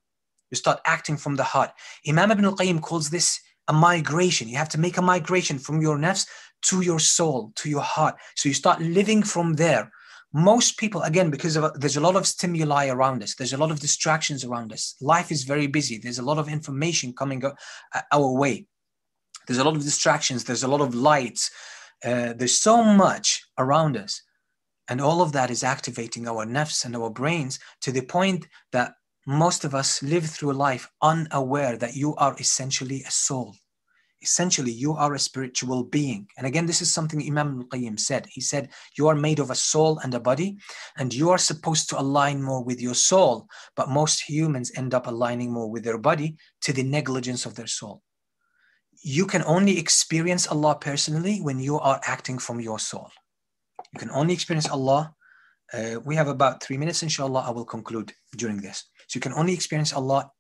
You start acting from the heart. Imam Ibn al-Qayyim calls this a migration. You have to make a migration from your nafs to your soul, to your heart. So you start living from there. Most people, again, because there's a lot of stimuli around us, there's a lot of distractions around us. Life is very busy. There's a lot of information coming our way. There's a lot of distractions. There's a lot of lights. There's so much around us. And all of that is activating our nafs and our brains to the point that most of us live through life unaware that you are essentially a soul. Essentially, you are a spiritual being. And again, this is something Imam al-Qayyim said. He said, you are made of a soul and a body, and you are supposed to align more with your soul. But most humans end up aligning more with their body to the negligence of their soul. You can only experience Allah personally when you are acting from your soul. You can only experience Allah. We have about 3 minutes, inshallah. I will conclude during this. So you can only experience Allah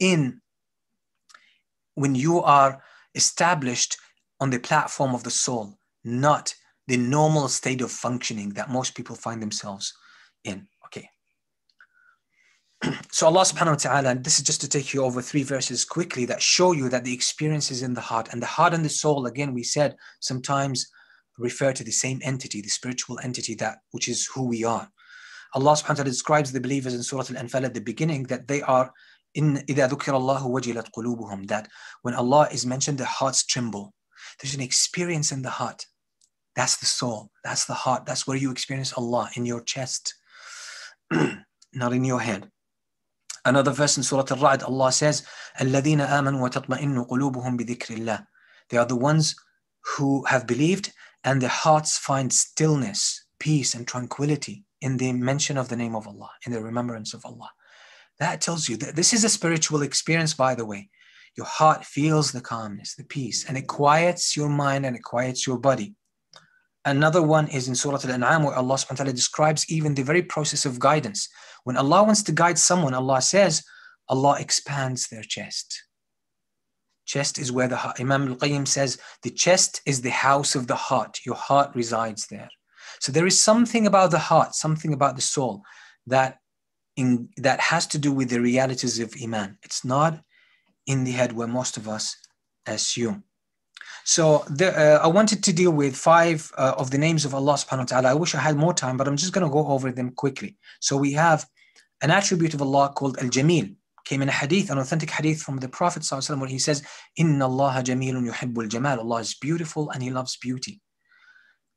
when you are established on the platform of the soul, not the normal state of functioning that most people find themselves in. Okay. So Allah subhanahu wa ta'ala, and this is just to take you over 3 verses quickly that show you that the experience is in the heart. And the heart and the soul, again, we said, sometimes refer to the same entity, the spiritual entity, which is who we are. Allah subhanahu wa ta'ala describes the believers in Surah Al-Anfal at the beginning that they are إِذَا ذُكِرَ اللَّهُ وَجِلَتْ قُلُوبُهُم, that when Allah is mentioned, their hearts tremble. There's an experience in the heart. That's the soul. That's the heart. That's where you experience Allah, in your chest, not in your head. Another verse in Surah Al-Ra'd, Allah says, الَّذِينَ آمَنُوا وَتَطْمَئِنُّ قُلُوبُهُم بِذِكْرِ اللَّهِ. They are the ones who have believed and their hearts find stillness, peace and tranquility in the mention of the name of Allah, in the remembrance of Allah. That tells you that this is a spiritual experience, by the way. Your heart feels the calmness, the peace, and it quiets your mind and it quiets your body. Another one is in Surah Al-An'am, where Allah subhanahu wa ta'ala describes even the very process of guidance. When Allah wants to guide someone, Allah says, Allah expands their chest. Chest is where the heart, Imam al-Qayyim says, the chest is the house of the heart. Your heart resides there. So there is something about the heart, something about the soul that has to do with the realities of Iman. It's not in the head where most of us assume. So I wanted to deal with 5 of the names of Allah subhanahu wa ta'ala. I wish I had more time, but I'm just going to go over them quickly. So we have an attribute of Allah called Al-Jamil. Came in a hadith, an authentic hadith from the Prophet ﷺ, where he says, Inna Allah jamilun yuhibbul jamal. Allah is beautiful and he loves beauty.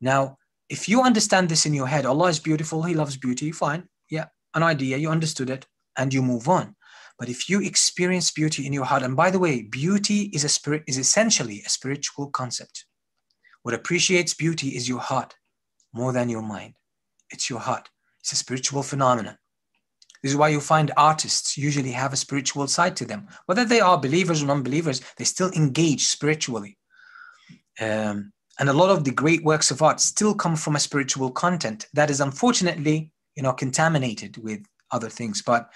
Now, if you understand this in your head, Allah is beautiful, he loves beauty, fine. Yeah, an idea, you understood it, and you move on. But if you experience beauty in your heart, and by the way, beauty is essentially a spiritual concept. What appreciates beauty is your heart more than your mind. It's your heart. It's a spiritual phenomenon. This is why you find artists usually have a spiritual side to them. Whether they are believers or non-believers, they still engage spiritually. And a lot of the great works of art still come from a spiritual content that is unfortunately, contaminated with other things, but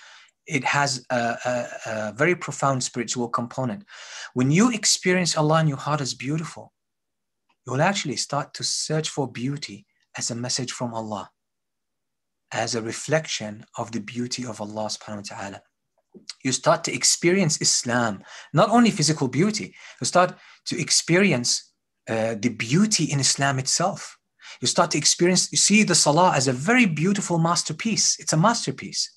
it has a very profound spiritual component. When you experience Allah in your heart as beautiful, you will actually start to search for beauty as a message from Allah, as a reflection of the beauty of Allah subhanahu wa ta'ala. You start to experience Islam, not only physical beauty, you start to experience the beauty in Islam itself. You start to you see the Salah as a very beautiful masterpiece. It's a masterpiece.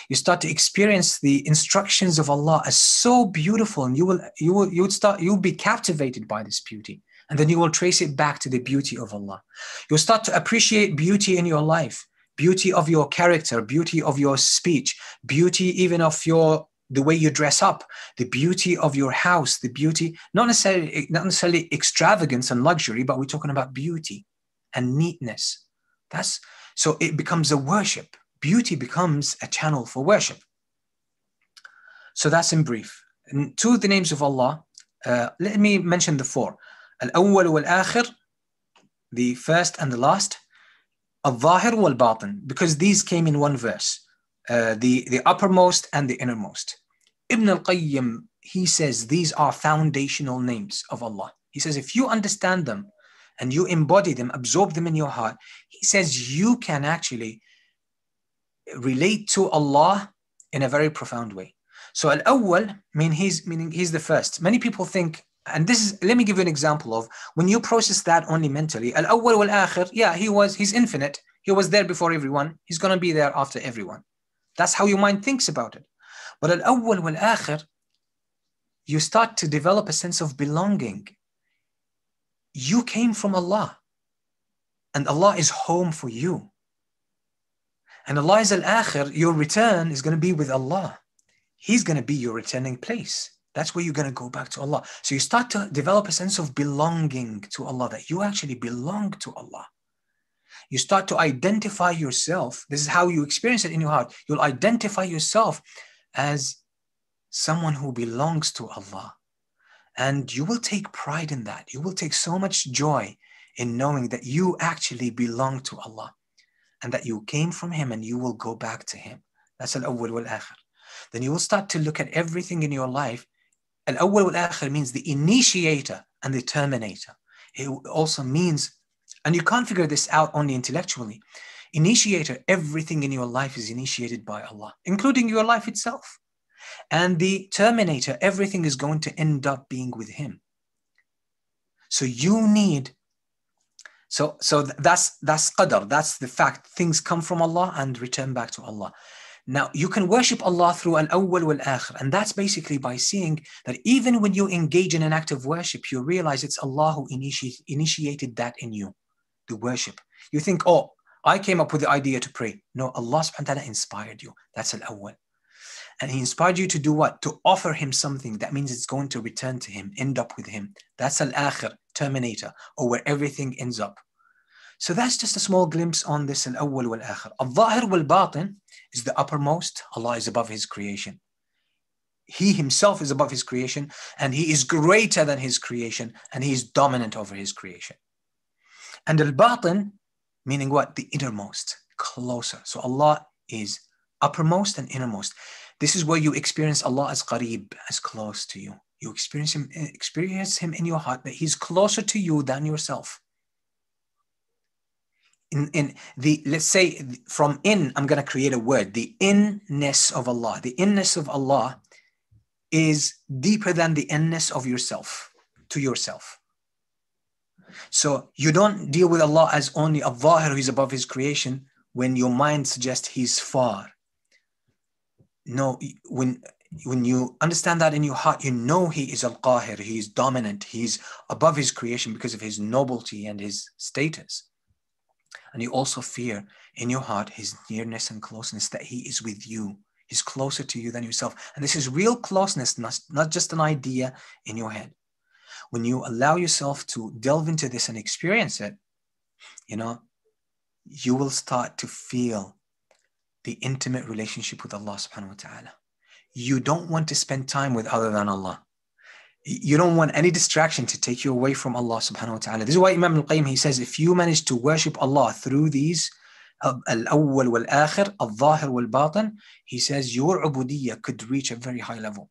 You start to experience the instructions of Allah as so beautiful, and you'll be captivated by this beauty. And then you will trace it back to the beauty of Allah. You'll start to appreciate beauty in your life, beauty of your character, beauty of your speech, beauty even of the way you dress up, the beauty of your house, the beauty, not necessarily extravagance and luxury, but we're talking about beauty and neatness. So it becomes a worship. Beauty becomes a channel for worship. So that's in brief. And 2 of the names of Allah, let me mention the 4. Al-awwal wal-akhir, the first and the last. Al-zahir wal-batin, because these came in one verse. The uppermost and the innermost. Ibn al-Qayyim, he says these are foundational names of Allah. He says if you understand them and you embody them, absorb them in your heart, he says you can actually relate to Allah in a very profound way. So al-awwal, meaning he's the first. Many people think, and let me give you an example of when you process that only mentally. Al-awwal wal-akhir, yeah, he's infinite. He was there before everyone. He's going to be there after everyone. That's how your mind thinks about it. But al-awwal wal-akhir, you start to develop a sense of belonging. You came from Allah, and Allah is home for you. And Allah is al-akhir, your return is going to be with Allah. He's going to be your returning place. That's where you're going to go back to Allah. So you start to develop a sense of belonging to Allah, that you actually belong to Allah. You start to identify yourself. This is how you experience it in your heart. You'll identify yourself as someone who belongs to Allah. And you will take pride in that. You will take so much joy in knowing that you actually belong to Allah and that you came from Him and you will go back to Him. That's al-awwal wal-akhir. Then you will start to look at everything in your life. Al-awwal wal-akhir means the initiator and the terminator. It also means, and you can't figure this out only intellectually. Initiator, everything in your life is initiated by Allah, including your life itself. And the terminator, everything is going to end up being with Him. So you need, so that's qadar, that's the fact. Things come from Allah and return back to Allah. Now, you can worship Allah through al-awwal wal-akhir, and that's basically by seeing that even when you engage in an act of worship, you realize it's Allah who initiated that in you, the worship. You think, oh, I came up with the idea to pray. No, Allah subhanahu wa ta'ala inspired you. That's al-awwal. And He inspired you to do what? To offer Him something. That means it's going to return to Him, end up with Him. That's al-akhir, terminator, or where everything ends up. So that's just a small glimpse on this al-awwal wal-akhir. Al-zahir wal-batin is the uppermost. Allah is above His creation. He Himself is above His creation, and He is greater than His creation, and He is dominant over His creation. And al-batin, meaning what? The innermost, closer. So Allah is uppermost and innermost. This is where you experience Allah as qareeb, as close to you. You experience him in your heart, that He's closer to you than yourself. Let's say from in, I'm going to create a word, the inness of Allah. The inness of Allah is deeper than the inness of yourself, to yourself. So you don't deal with Allah as only al-zahir, who is above His creation, when your mind suggests He's far. No, when you understand that in your heart, you know He is al-qahir, He is dominant, He's above His creation because of His nobility and His status. And you also fear in your heart His nearness and closeness, that He is with you. He's closer to you than yourself. And this is real closeness, not just an idea in your head. When you allow yourself to delve into this and experience it, you will start to feel the intimate relationship with Allah subhanahu wa ta'ala. You don't want to spend time with other than Allah. You don't want any distraction to take you away from Allah subhanahu wa ta'ala. This is why Imam al-Qayyim, he says, if you manage to worship Allah through these al-awwal wal-akhir, al-zahir wal-batin, he says your ubudiyyah could reach a very high level.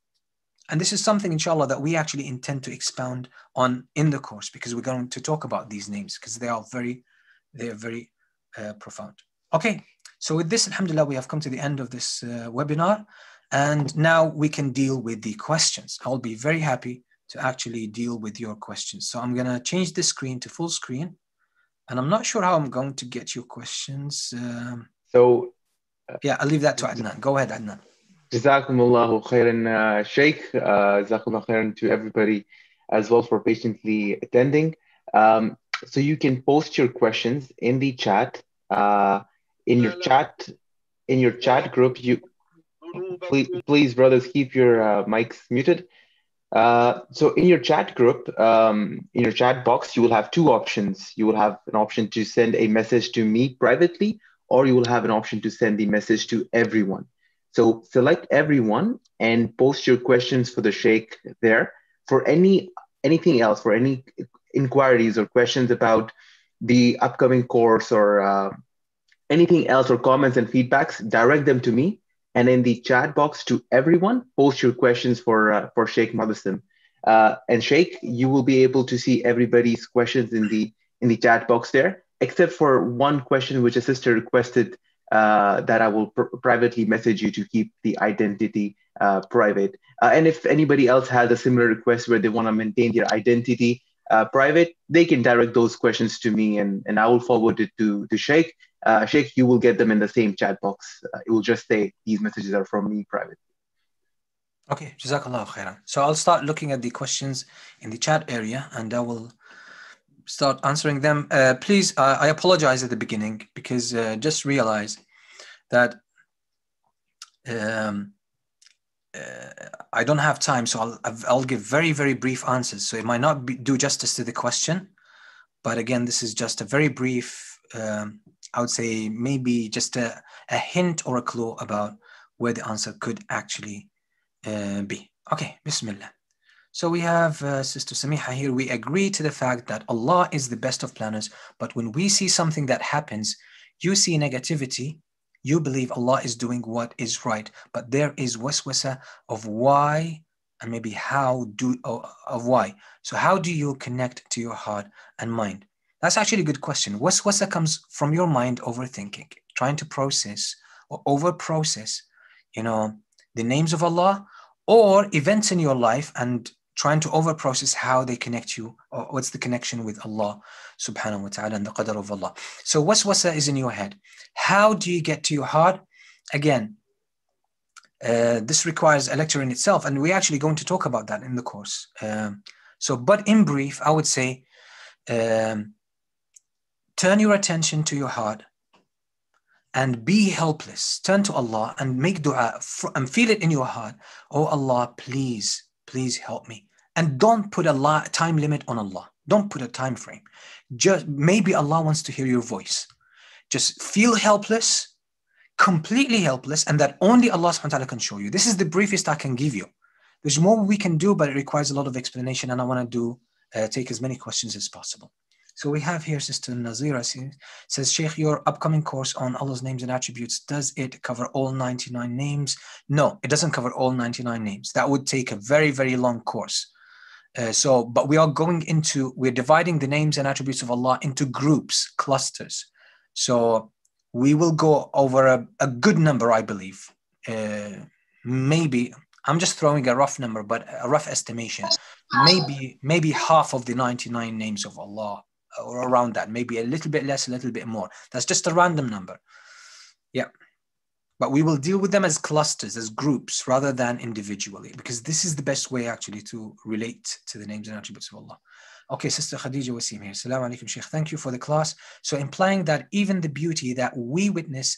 And this is something, inshallah, that we actually intend to expound on in the course, because we're going to talk about these names, because they are very profound. Okay, so with this, alhamdulillah, we have come to the end of this webinar. And now we can deal with the questions. I'll be very happy to actually deal with your questions. So I'm going to change the screen to full screen. And I'm not sure how I'm going to get your questions. Yeah, I'll leave that to Adnan. Go ahead, Adnan. Jazakumullahu khairan, Sheikh. Jazakumullahu khairan to everybody as well for patiently attending. So you can post your questions in the chat. In your chat group, please, brothers, keep your mics muted. So in your chat group, in your chat box, you will have two options. You will have an option to send a message to me privately, or you will have an option to send the message to everyone. So select everyone and post your questions for the Sheikh there. For anything else, for any inquiries or questions about the upcoming course or anything else, or comments and feedbacks, direct them to me. And in the chat box to everyone, post your questions for Sheikh Moutasem. And Sheikh, you will be able to see everybody's questions in the chat box there, except for one question which a sister requested that I will privately message you to keep the identity private. And if anybody else has a similar request where they want to maintain their identity private, they can direct those questions to me, and I will forward it to Sheikh. Sheikh, you will get them in the same chat box. It will just say these messages are from me private. Okay, Jazakallah khairan. So I'll start looking at the questions in the chat area, and I will start answering them. Please, I apologize at the beginning, because just realize that I don't have time, so I'll give very, very brief answers. So it might not do justice to the question, but again, this is just a very brief, I would say maybe just a hint or a clue about where the answer could actually be. Okay, Bismillah. So we have Sister Samiha here. We agree to the fact that Allah is the best of planners, but when we see something that happens, you see negativity, you believe Allah is doing what is right, but there is waswasa of why and maybe of why. So how do you connect to your heart and mind? That's actually a good question. Waswasa comes from your mind overthinking, trying to process or over-process, the names of Allah or events in your life and trying to over-process how they connect you, or what's the connection with Allah subhanahu wa ta'ala and the qadr of Allah. So waswasa is in your head. How do you get to your heart? Again, this requires a lecture in itself, and we're actually going to talk about that in the course. But in brief, I would say, turn your attention to your heart and be helpless. Turn to Allah and make dua and feel it in your heart. Oh Allah, please help me. And don't put a time limit on Allah. Don't put a time frame. Just maybe Allah wants to hear your voice. Just feel helpless, completely helpless, and that only Allah subhanahu wa ta'ala can show you. This is the briefest I can give you. There's more we can do, but it requires a lot of explanation, and I want to take as many questions as possible. So we have here Sister Nazira says, Sheikh, your upcoming course on Allah's names and attributes, does it cover all 99 names? No, it doesn't cover all 99 names. That would take a very, very long course. But we're dividing the names and attributes of Allah into groups, clusters. So we will go over a good number, I believe. Maybe, I'm just throwing a rough number, but a rough estimation. Maybe half of the 99 names of Allah, or around that, maybe a little bit less, a little bit more. That's just a random number. Yeah. But we will deal with them as clusters, as groups, rather than individually, because this is the best way actually to relate to the names and attributes of Allah. Okay, Sister Khadija Wasim here. Assalamu alaikum, Sheikh. Thank you for the class. So implying that even the beauty that we witness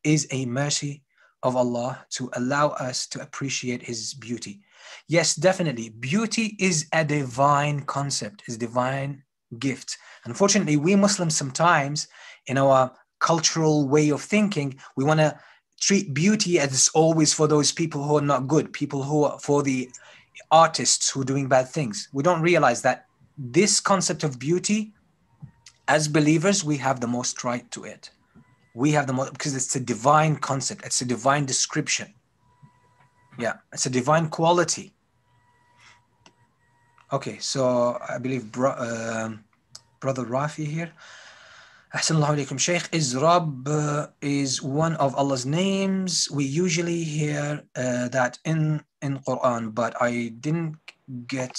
is a mercy of Allah to allow us to appreciate His beauty. Yes, definitely. Beauty is a divine concept, is divine gift. Unfortunately, we Muslims sometimes, in our cultural way of thinking, we want to treat beauty as always for those people who are not good, people who are for the artists who are doing bad things. We don't realize that this concept of beauty, as believers, we have the most right to it. We have the most, because it's a divine concept. It's a divine description. Yeah, it's a divine quality. Okay, so I believe Brother Rafi here. Assalamu alaikum, Shaykh. Is Rabb is one of Allah's names? We usually hear that in Quran, but I didn't get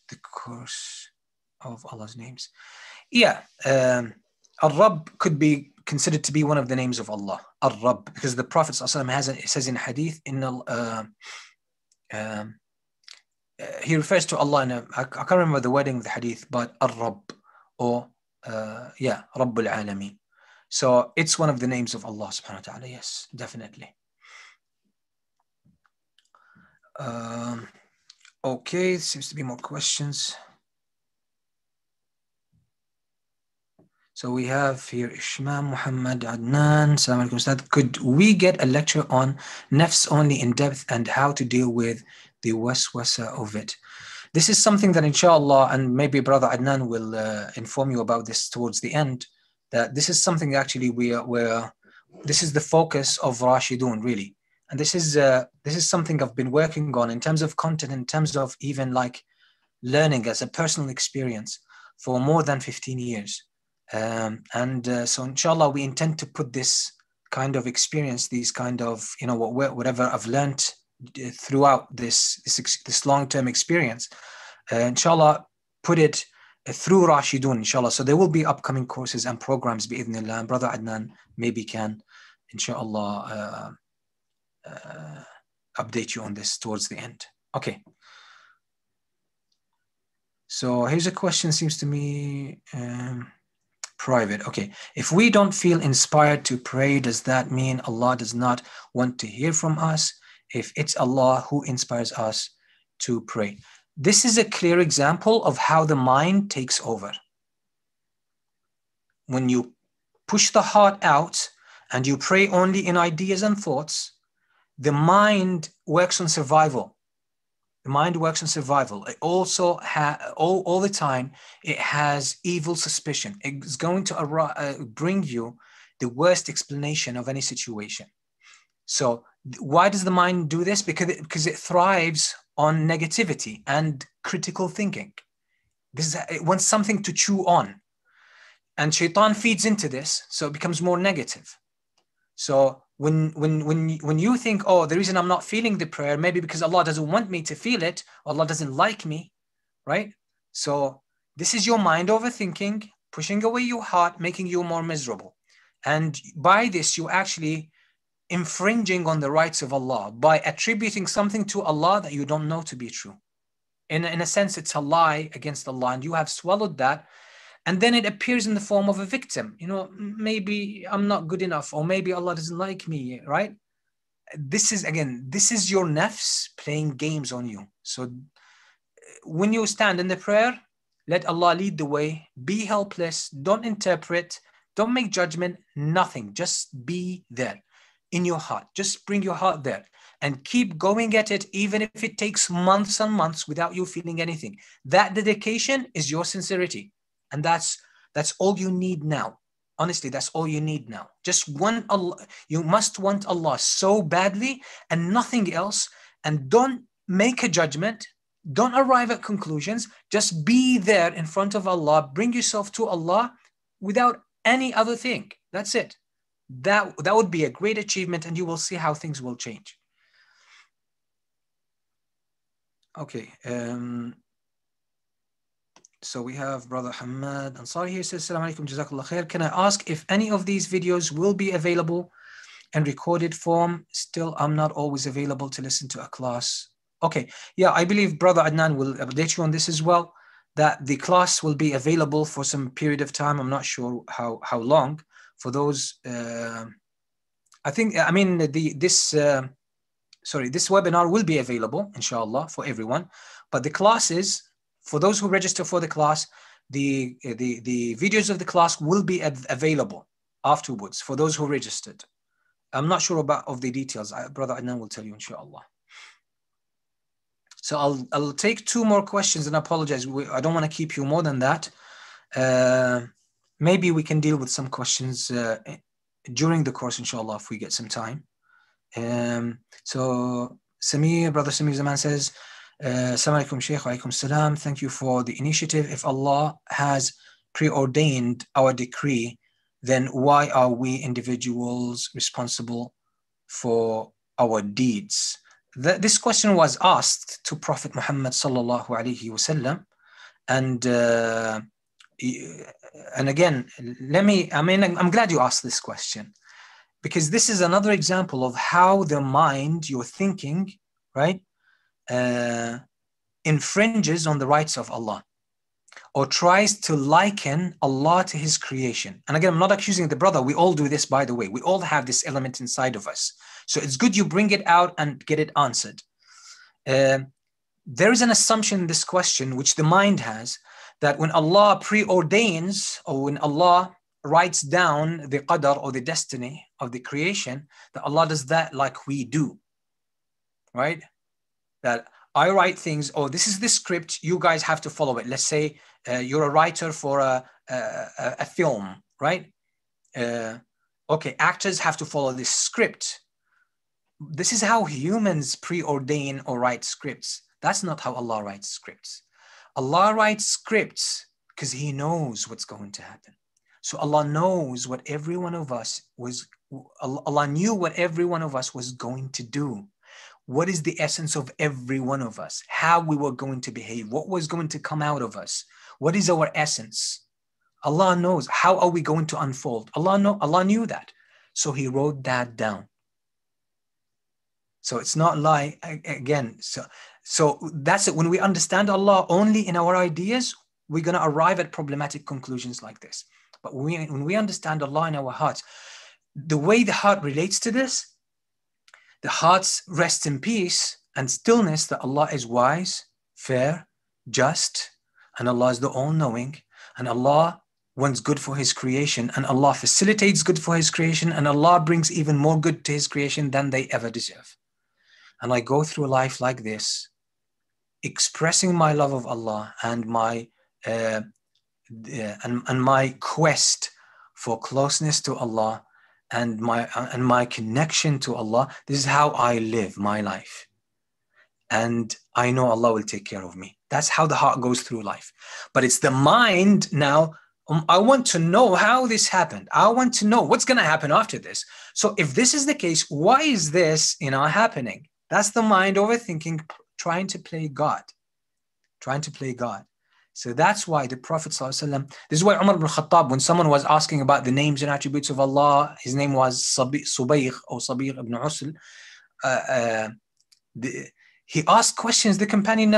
the course of Allah's names. Yeah, Al-Rabb could be considered to be one of the names of Allah, Al-Rabb, because the Prophet ﷺ says in hadith, he refers to Allah in I can't remember the wording of the hadith, but Al-Rabb, or Rabbul Alameen. So it's one of the names of Allah subhanahu wa ta'ala. Yes, definitely. Okay, seems to be more questions. So we have here Ishmael Muhammad Adnan. Assalamu alaikum, Ustad. Could we get a lecture on nafs only in depth and how to deal with the waswasa of it? This is something that inshallah, and maybe Brother Adnan will inform you about this towards the end, that this is something actually this is the focus of Rashidun, really. And this is something I've been working on in terms of content, in terms of even like learning as a personal experience for more than 15 years. So inshallah, we intend to put this kind of experience, these kind of, whatever I've learned throughout this long-term experience, inshallah, put it through Rashidun, inshallah. So there will be upcoming courses and programs, bi'idhnillah, and Brother Adnan maybe can, inshallah, update you on this towards the end. Okay. So here's a question, seems to me private. Okay. If we don't feel inspired to pray, does that mean Allah does not want to hear from us? if it's Allah who inspires us to pray. This is a clear example of how the mind takes over. When you push the heart out and you pray only in ideas and thoughts, the mind works on survival. The mind works on survival. It also all the time, it has evil suspicion. It's going to bring you the worst explanation of any situation. So why does the mind do this? Because it thrives on negativity and critical thinking. It wants something to chew on. And shaitan feeds into this, so it becomes more negative. So when you think, oh, the reason I'm not feeling the prayer, maybe because Allah doesn't want me to feel it, Allah doesn't like me, right? So this is your mind overthinking, pushing away your heart, making you more miserable. And by this, you actually infringing on the rights of Allah by attributing something to Allah that you don't know to be true. In a sense, it's a lie against Allah, and you have swallowed that. And then it appears in the form of a victim. You know, maybe I'm not good enough, or maybe Allah doesn't like me, right? This is your nafs playing games on you. So when you stand in the prayer, let Allah lead the way. Be helpless. Don't interpret. Don't make judgment. Nothing. Just be there in your heart. Just bring your heart there and keep going at it, even if it takes months and months without you feeling anything. That dedication is your sincerity. And that's all you need now. Honestly, that's all you need now. Just want Allah. You must want Allah so badly and nothing else. And don't make a judgment. Don't arrive at conclusions. Just be there in front of Allah. Bring yourself to Allah without any other thing. That's it. That would be a great achievement, and you will see how things will change. Okay. So we have Brother Hamad Ansari here, says, Assalamu alaikum, jazakallah khair. Can I ask if any of these videos will be available in recorded form? Still, I'm not always available to listen to a class. Okay, yeah, I believe Brother Adnan will update you on this as well, that the class will be available for some period of time. I'm not sure how long. For those, this webinar will be available, inshallah, for everyone. But the classes, for those who register for the class, the videos of the class will be available afterwards for those who registered. I'm not sure of the details. Brother Adnan will tell you, inshallah. So I'll take two more questions, and I apologize. I don't want to keep you more than that. Maybe we can deal with some questions during the course, inshallah, if we get some time. So Brother Samir Zaman says, Assalamu alaikum, Shaykh, wa alaikum salam. Thank you for the initiative. If Allah has preordained our decree, then why are we individuals responsible for our deeds? This question was asked to Prophet Muhammad sallallahu alaihi wasallam, and again, I'm glad you asked this question, because this is another example of how the mind, your thinking, right, infringes on the rights of Allah, or tries to liken Allah to his creation. And again, I'm not accusing the brother. We all do this, by the way. We all have this element inside of us. So it's good you bring it out and get it answered. There is an assumption in this question, which the mind has, that when Allah preordains, or when Allah writes down the qadar, or the destiny of the creation, that Allah does that like we do, right? That I write things, oh, this is the script, you guys have to follow it. Let's say you're a writer for a film, right? Okay, actors have to follow this script. This is how humans preordain or write scripts. That's not how Allah writes scripts. Allah writes scripts because he knows what's going to happen. So Allah knows what every one of us Allah knew what every one of us was going to do. What is the essence of every one of us? How we were going to behave? What was going to come out of us? What is our essence? Allah knows. How are we going to unfold? Allah knew that. So he wrote that down. So it's not like, again, so that's it. When we understand Allah only in our ideas, we're going to arrive at problematic conclusions like this. But when we understand Allah in our hearts, the way the heart relates to this, the hearts rest in peace and stillness that Allah is wise, fair, just, and Allah is the all-knowing, and Allah wants good for His creation, and Allah facilitates good for His creation, and Allah brings even more good to His creation than they ever deserve. And I go through life like this, expressing my love of Allah and my quest for closeness to Allah and my connection to Allah. This is how I live my life, and I know Allah will take care of me. That's how the heart goes through life. But it's the mind now. I want to know how this happened. I want to know what's going to happen after this. So if this is the case, why is this happening? That's the mind overthinking, trying to play God. So that's why the Prophet ﷺ, this is why Umar ibn Khattab, when someone was asking about the names and attributes of Allah, his name was Subayq or Sabir ibn Usl, he asked questions the companions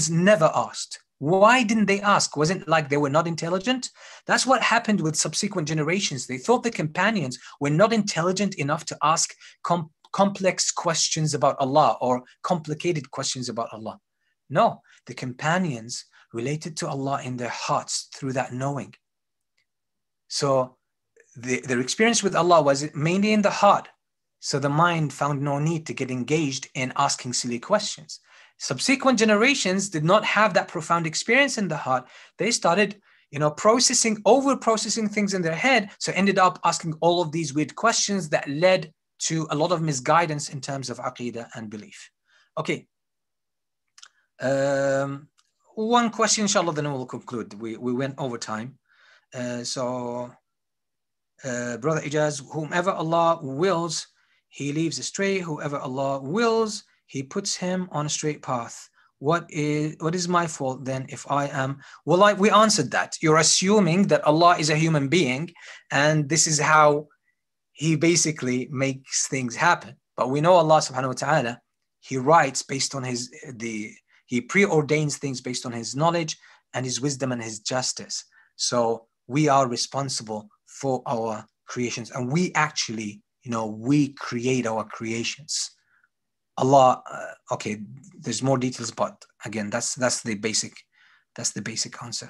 never asked. Why didn't they ask? Wasn't like they were not intelligent? That's what happened with subsequent generations. They thought the companions were not intelligent enough to ask complex questions about Allah or complicated questions about Allah. No, the companions related to Allah in their hearts through that knowing. So their experience with Allah was mainly in the heart. So the mind found no need to get engaged in asking silly questions. Subsequent generations did not have that profound experience in the heart. They started, over-processing things in their head. So ended up asking all of these weird questions that led to a lot of misguidance in terms of aqidah and belief. Okay. One question, inshallah, then we'll conclude. We went over time. Brother Ijaz, whomever Allah wills, He leaves astray. Whoever Allah wills, He puts him on a straight path. What is my fault then if I am? Well, we answered that. You're assuming that Allah is a human being, and this is how He basically makes things happen. But we know Allah subhanahu wa ta'ala, He writes based on He preordains things based on His knowledge and His wisdom and His justice. So we are responsible for our creations, and we actually, we create our creations. Allah, okay, there's more details, but again, that's the basic answer.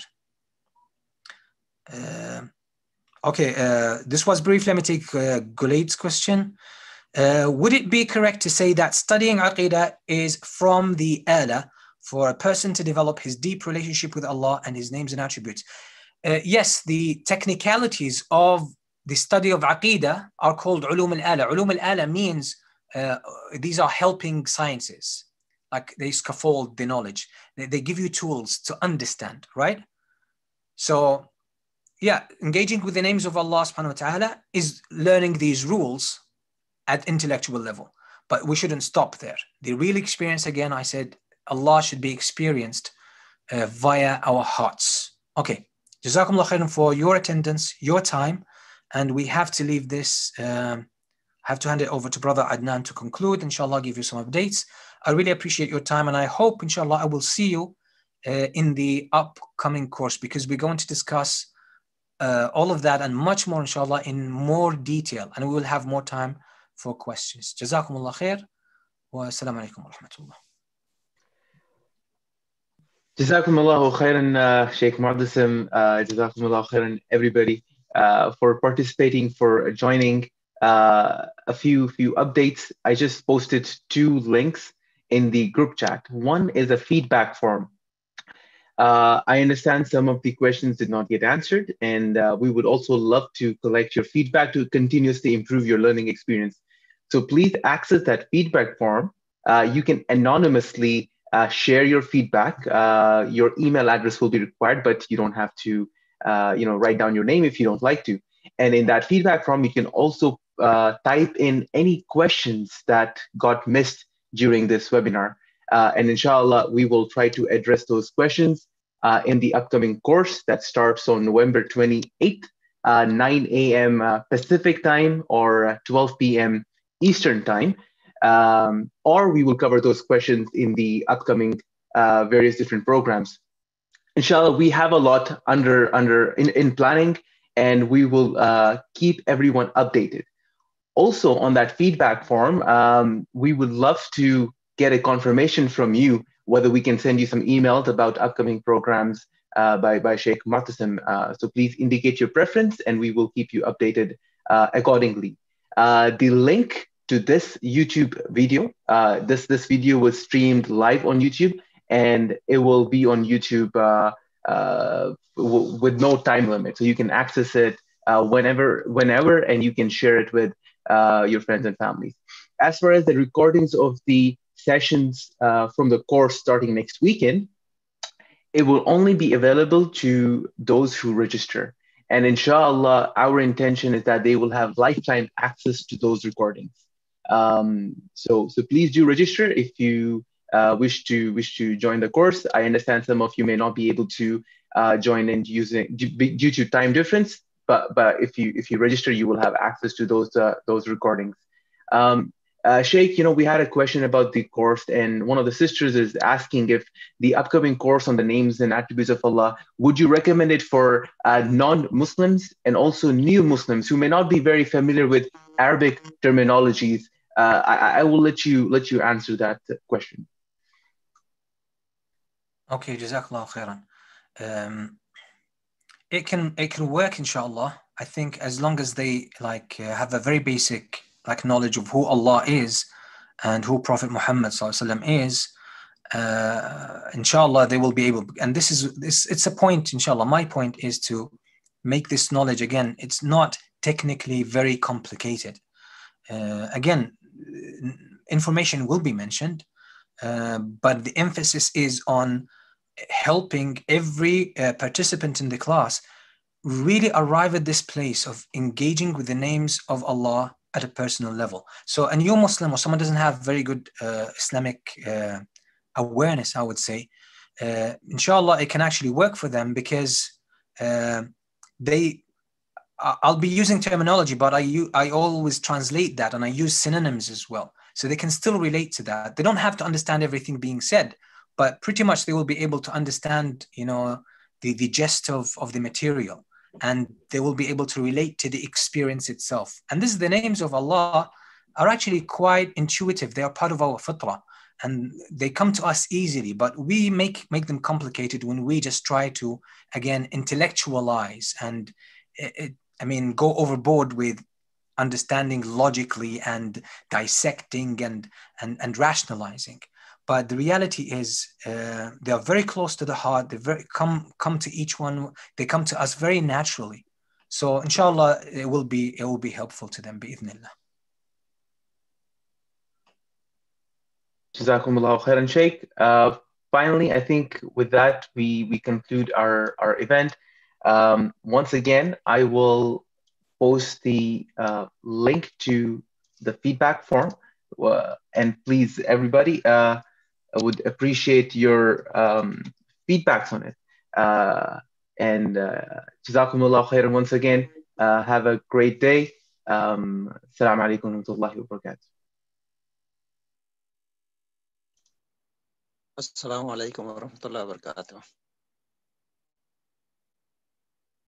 This was brief. Let me take Gulaid's question. Would it be correct to say that studying Aqidah is from the ala for a person to develop his deep relationship with Allah and His names and attributes? Yes, the technicalities of the study of Aqidah are called ulum al-ala. Ulum al-ala means these are helping sciences, like they scaffold the knowledge. They give you tools to understand, right? So, yeah, engaging with the names of Allah subhanahu wa ta'ala is learning these rules at intellectual level. But we shouldn't stop there. The real experience, again, I said, Allah should be experienced via our hearts. Okay. Jazakumullah khairan for your attendance, your time. And we have to leave this, have to hand it over to Brother Adnan to conclude. Inshallah, I'll give you some updates. I really appreciate your time, and I hope, inshallah, I will see you in the upcoming course, because we're going to discuss all of that and much more, inshallah, in more detail, and we will have more time for questions. Jazakumullah khair. Wa assalamu alaikum wa rahmatullah. Jazakumullahu khairan, Sheikh Moutasem. Jazakumullahu khairan, everybody, for participating, for joining. A few updates. I just posted 2 links in the group chat. One is a feedback form. I understand some of the questions did not get answered, and we would also love to collect your feedback to continuously improve your learning experience. So please access that feedback form. You can anonymously share your feedback. Your email address will be required, but you don't have to write down your name if you don't like to. And in that feedback form, you can also type in any questions that got missed during this webinar. And inshallah, we will try to address those questions in the upcoming course that starts on November 28th, 9 a.m. Pacific time or 12 p.m. Eastern time. Or we will cover those questions in the upcoming various different programs. Inshallah, we have a lot in planning, and we will keep everyone updated. Also, on that feedback form, we would love to get a confirmation from you whether we can send you some emails about upcoming programs by Sheikh Moutasem. So please indicate your preference and we will keep you updated accordingly. The link to this YouTube video, this video was streamed live on YouTube and it will be on YouTube with no time limit. So you can access it whenever, and you can share it with your friends and families. As far as the recordings of the sessions from the course starting next weekend, it will only be available to those who register. And inshallah, our intention is that they will have lifetime access to those recordings. So please do register if you wish to join the course. I understand some of you may not be able to join in due to time difference, but if you register, you will have access to those recordings. Sheikh, we had a question about the course, and one of the sisters is asking if the upcoming course on the names and attributes of Allah, would you recommend it for non-Muslims and also new Muslims who may not be very familiar with Arabic terminologies? I will let you answer that question. Okay, Jazakallah khairan. It can work, inshallah. I think as long as they have a very basic knowledge of who Allah is and who Prophet Muhammad is, inshallah they will be able. And it's a point, inshallah. My point is to make this knowledge, again, it's not technically very complicated. Again, information will be mentioned, but the emphasis is on helping every participant in the class really arrive at this place of engaging with the names of Allah at a personal level. So a new Muslim or someone doesn't have very good Islamic awareness, I would say, inshallah, it can actually work for them because I'll be using terminology, but I always translate that and I use synonyms as well. So they can still relate to that. They don't have to understand everything being said, but pretty much they will be able to understand, the gist of the material, and they will be able to relate to the experience itself. And the names of Allah are actually quite intuitive. They are part of our fitrah and they come to us easily, but we make them complicated when we just try to, again, intellectualize and go overboard with understanding logically and dissecting and rationalizing. But the reality is, they are very close to the heart. They come to each one. They come to us very naturally. So, inshallah, it will be helpful to them, bi'idhnillah. Jazakumullahu khairan, Sheikh. Finally, I think with that we conclude our event. Once again, I will post the link to the feedback form, and please, everybody, I would appreciate your feedbacks on it. And Jazakumullahu khairan once again. Have a great day. Assalamu alaikum wa rahmatullahi wa barakatuh. Assalamu alaikum wa rahmatullahi wa barakatuh.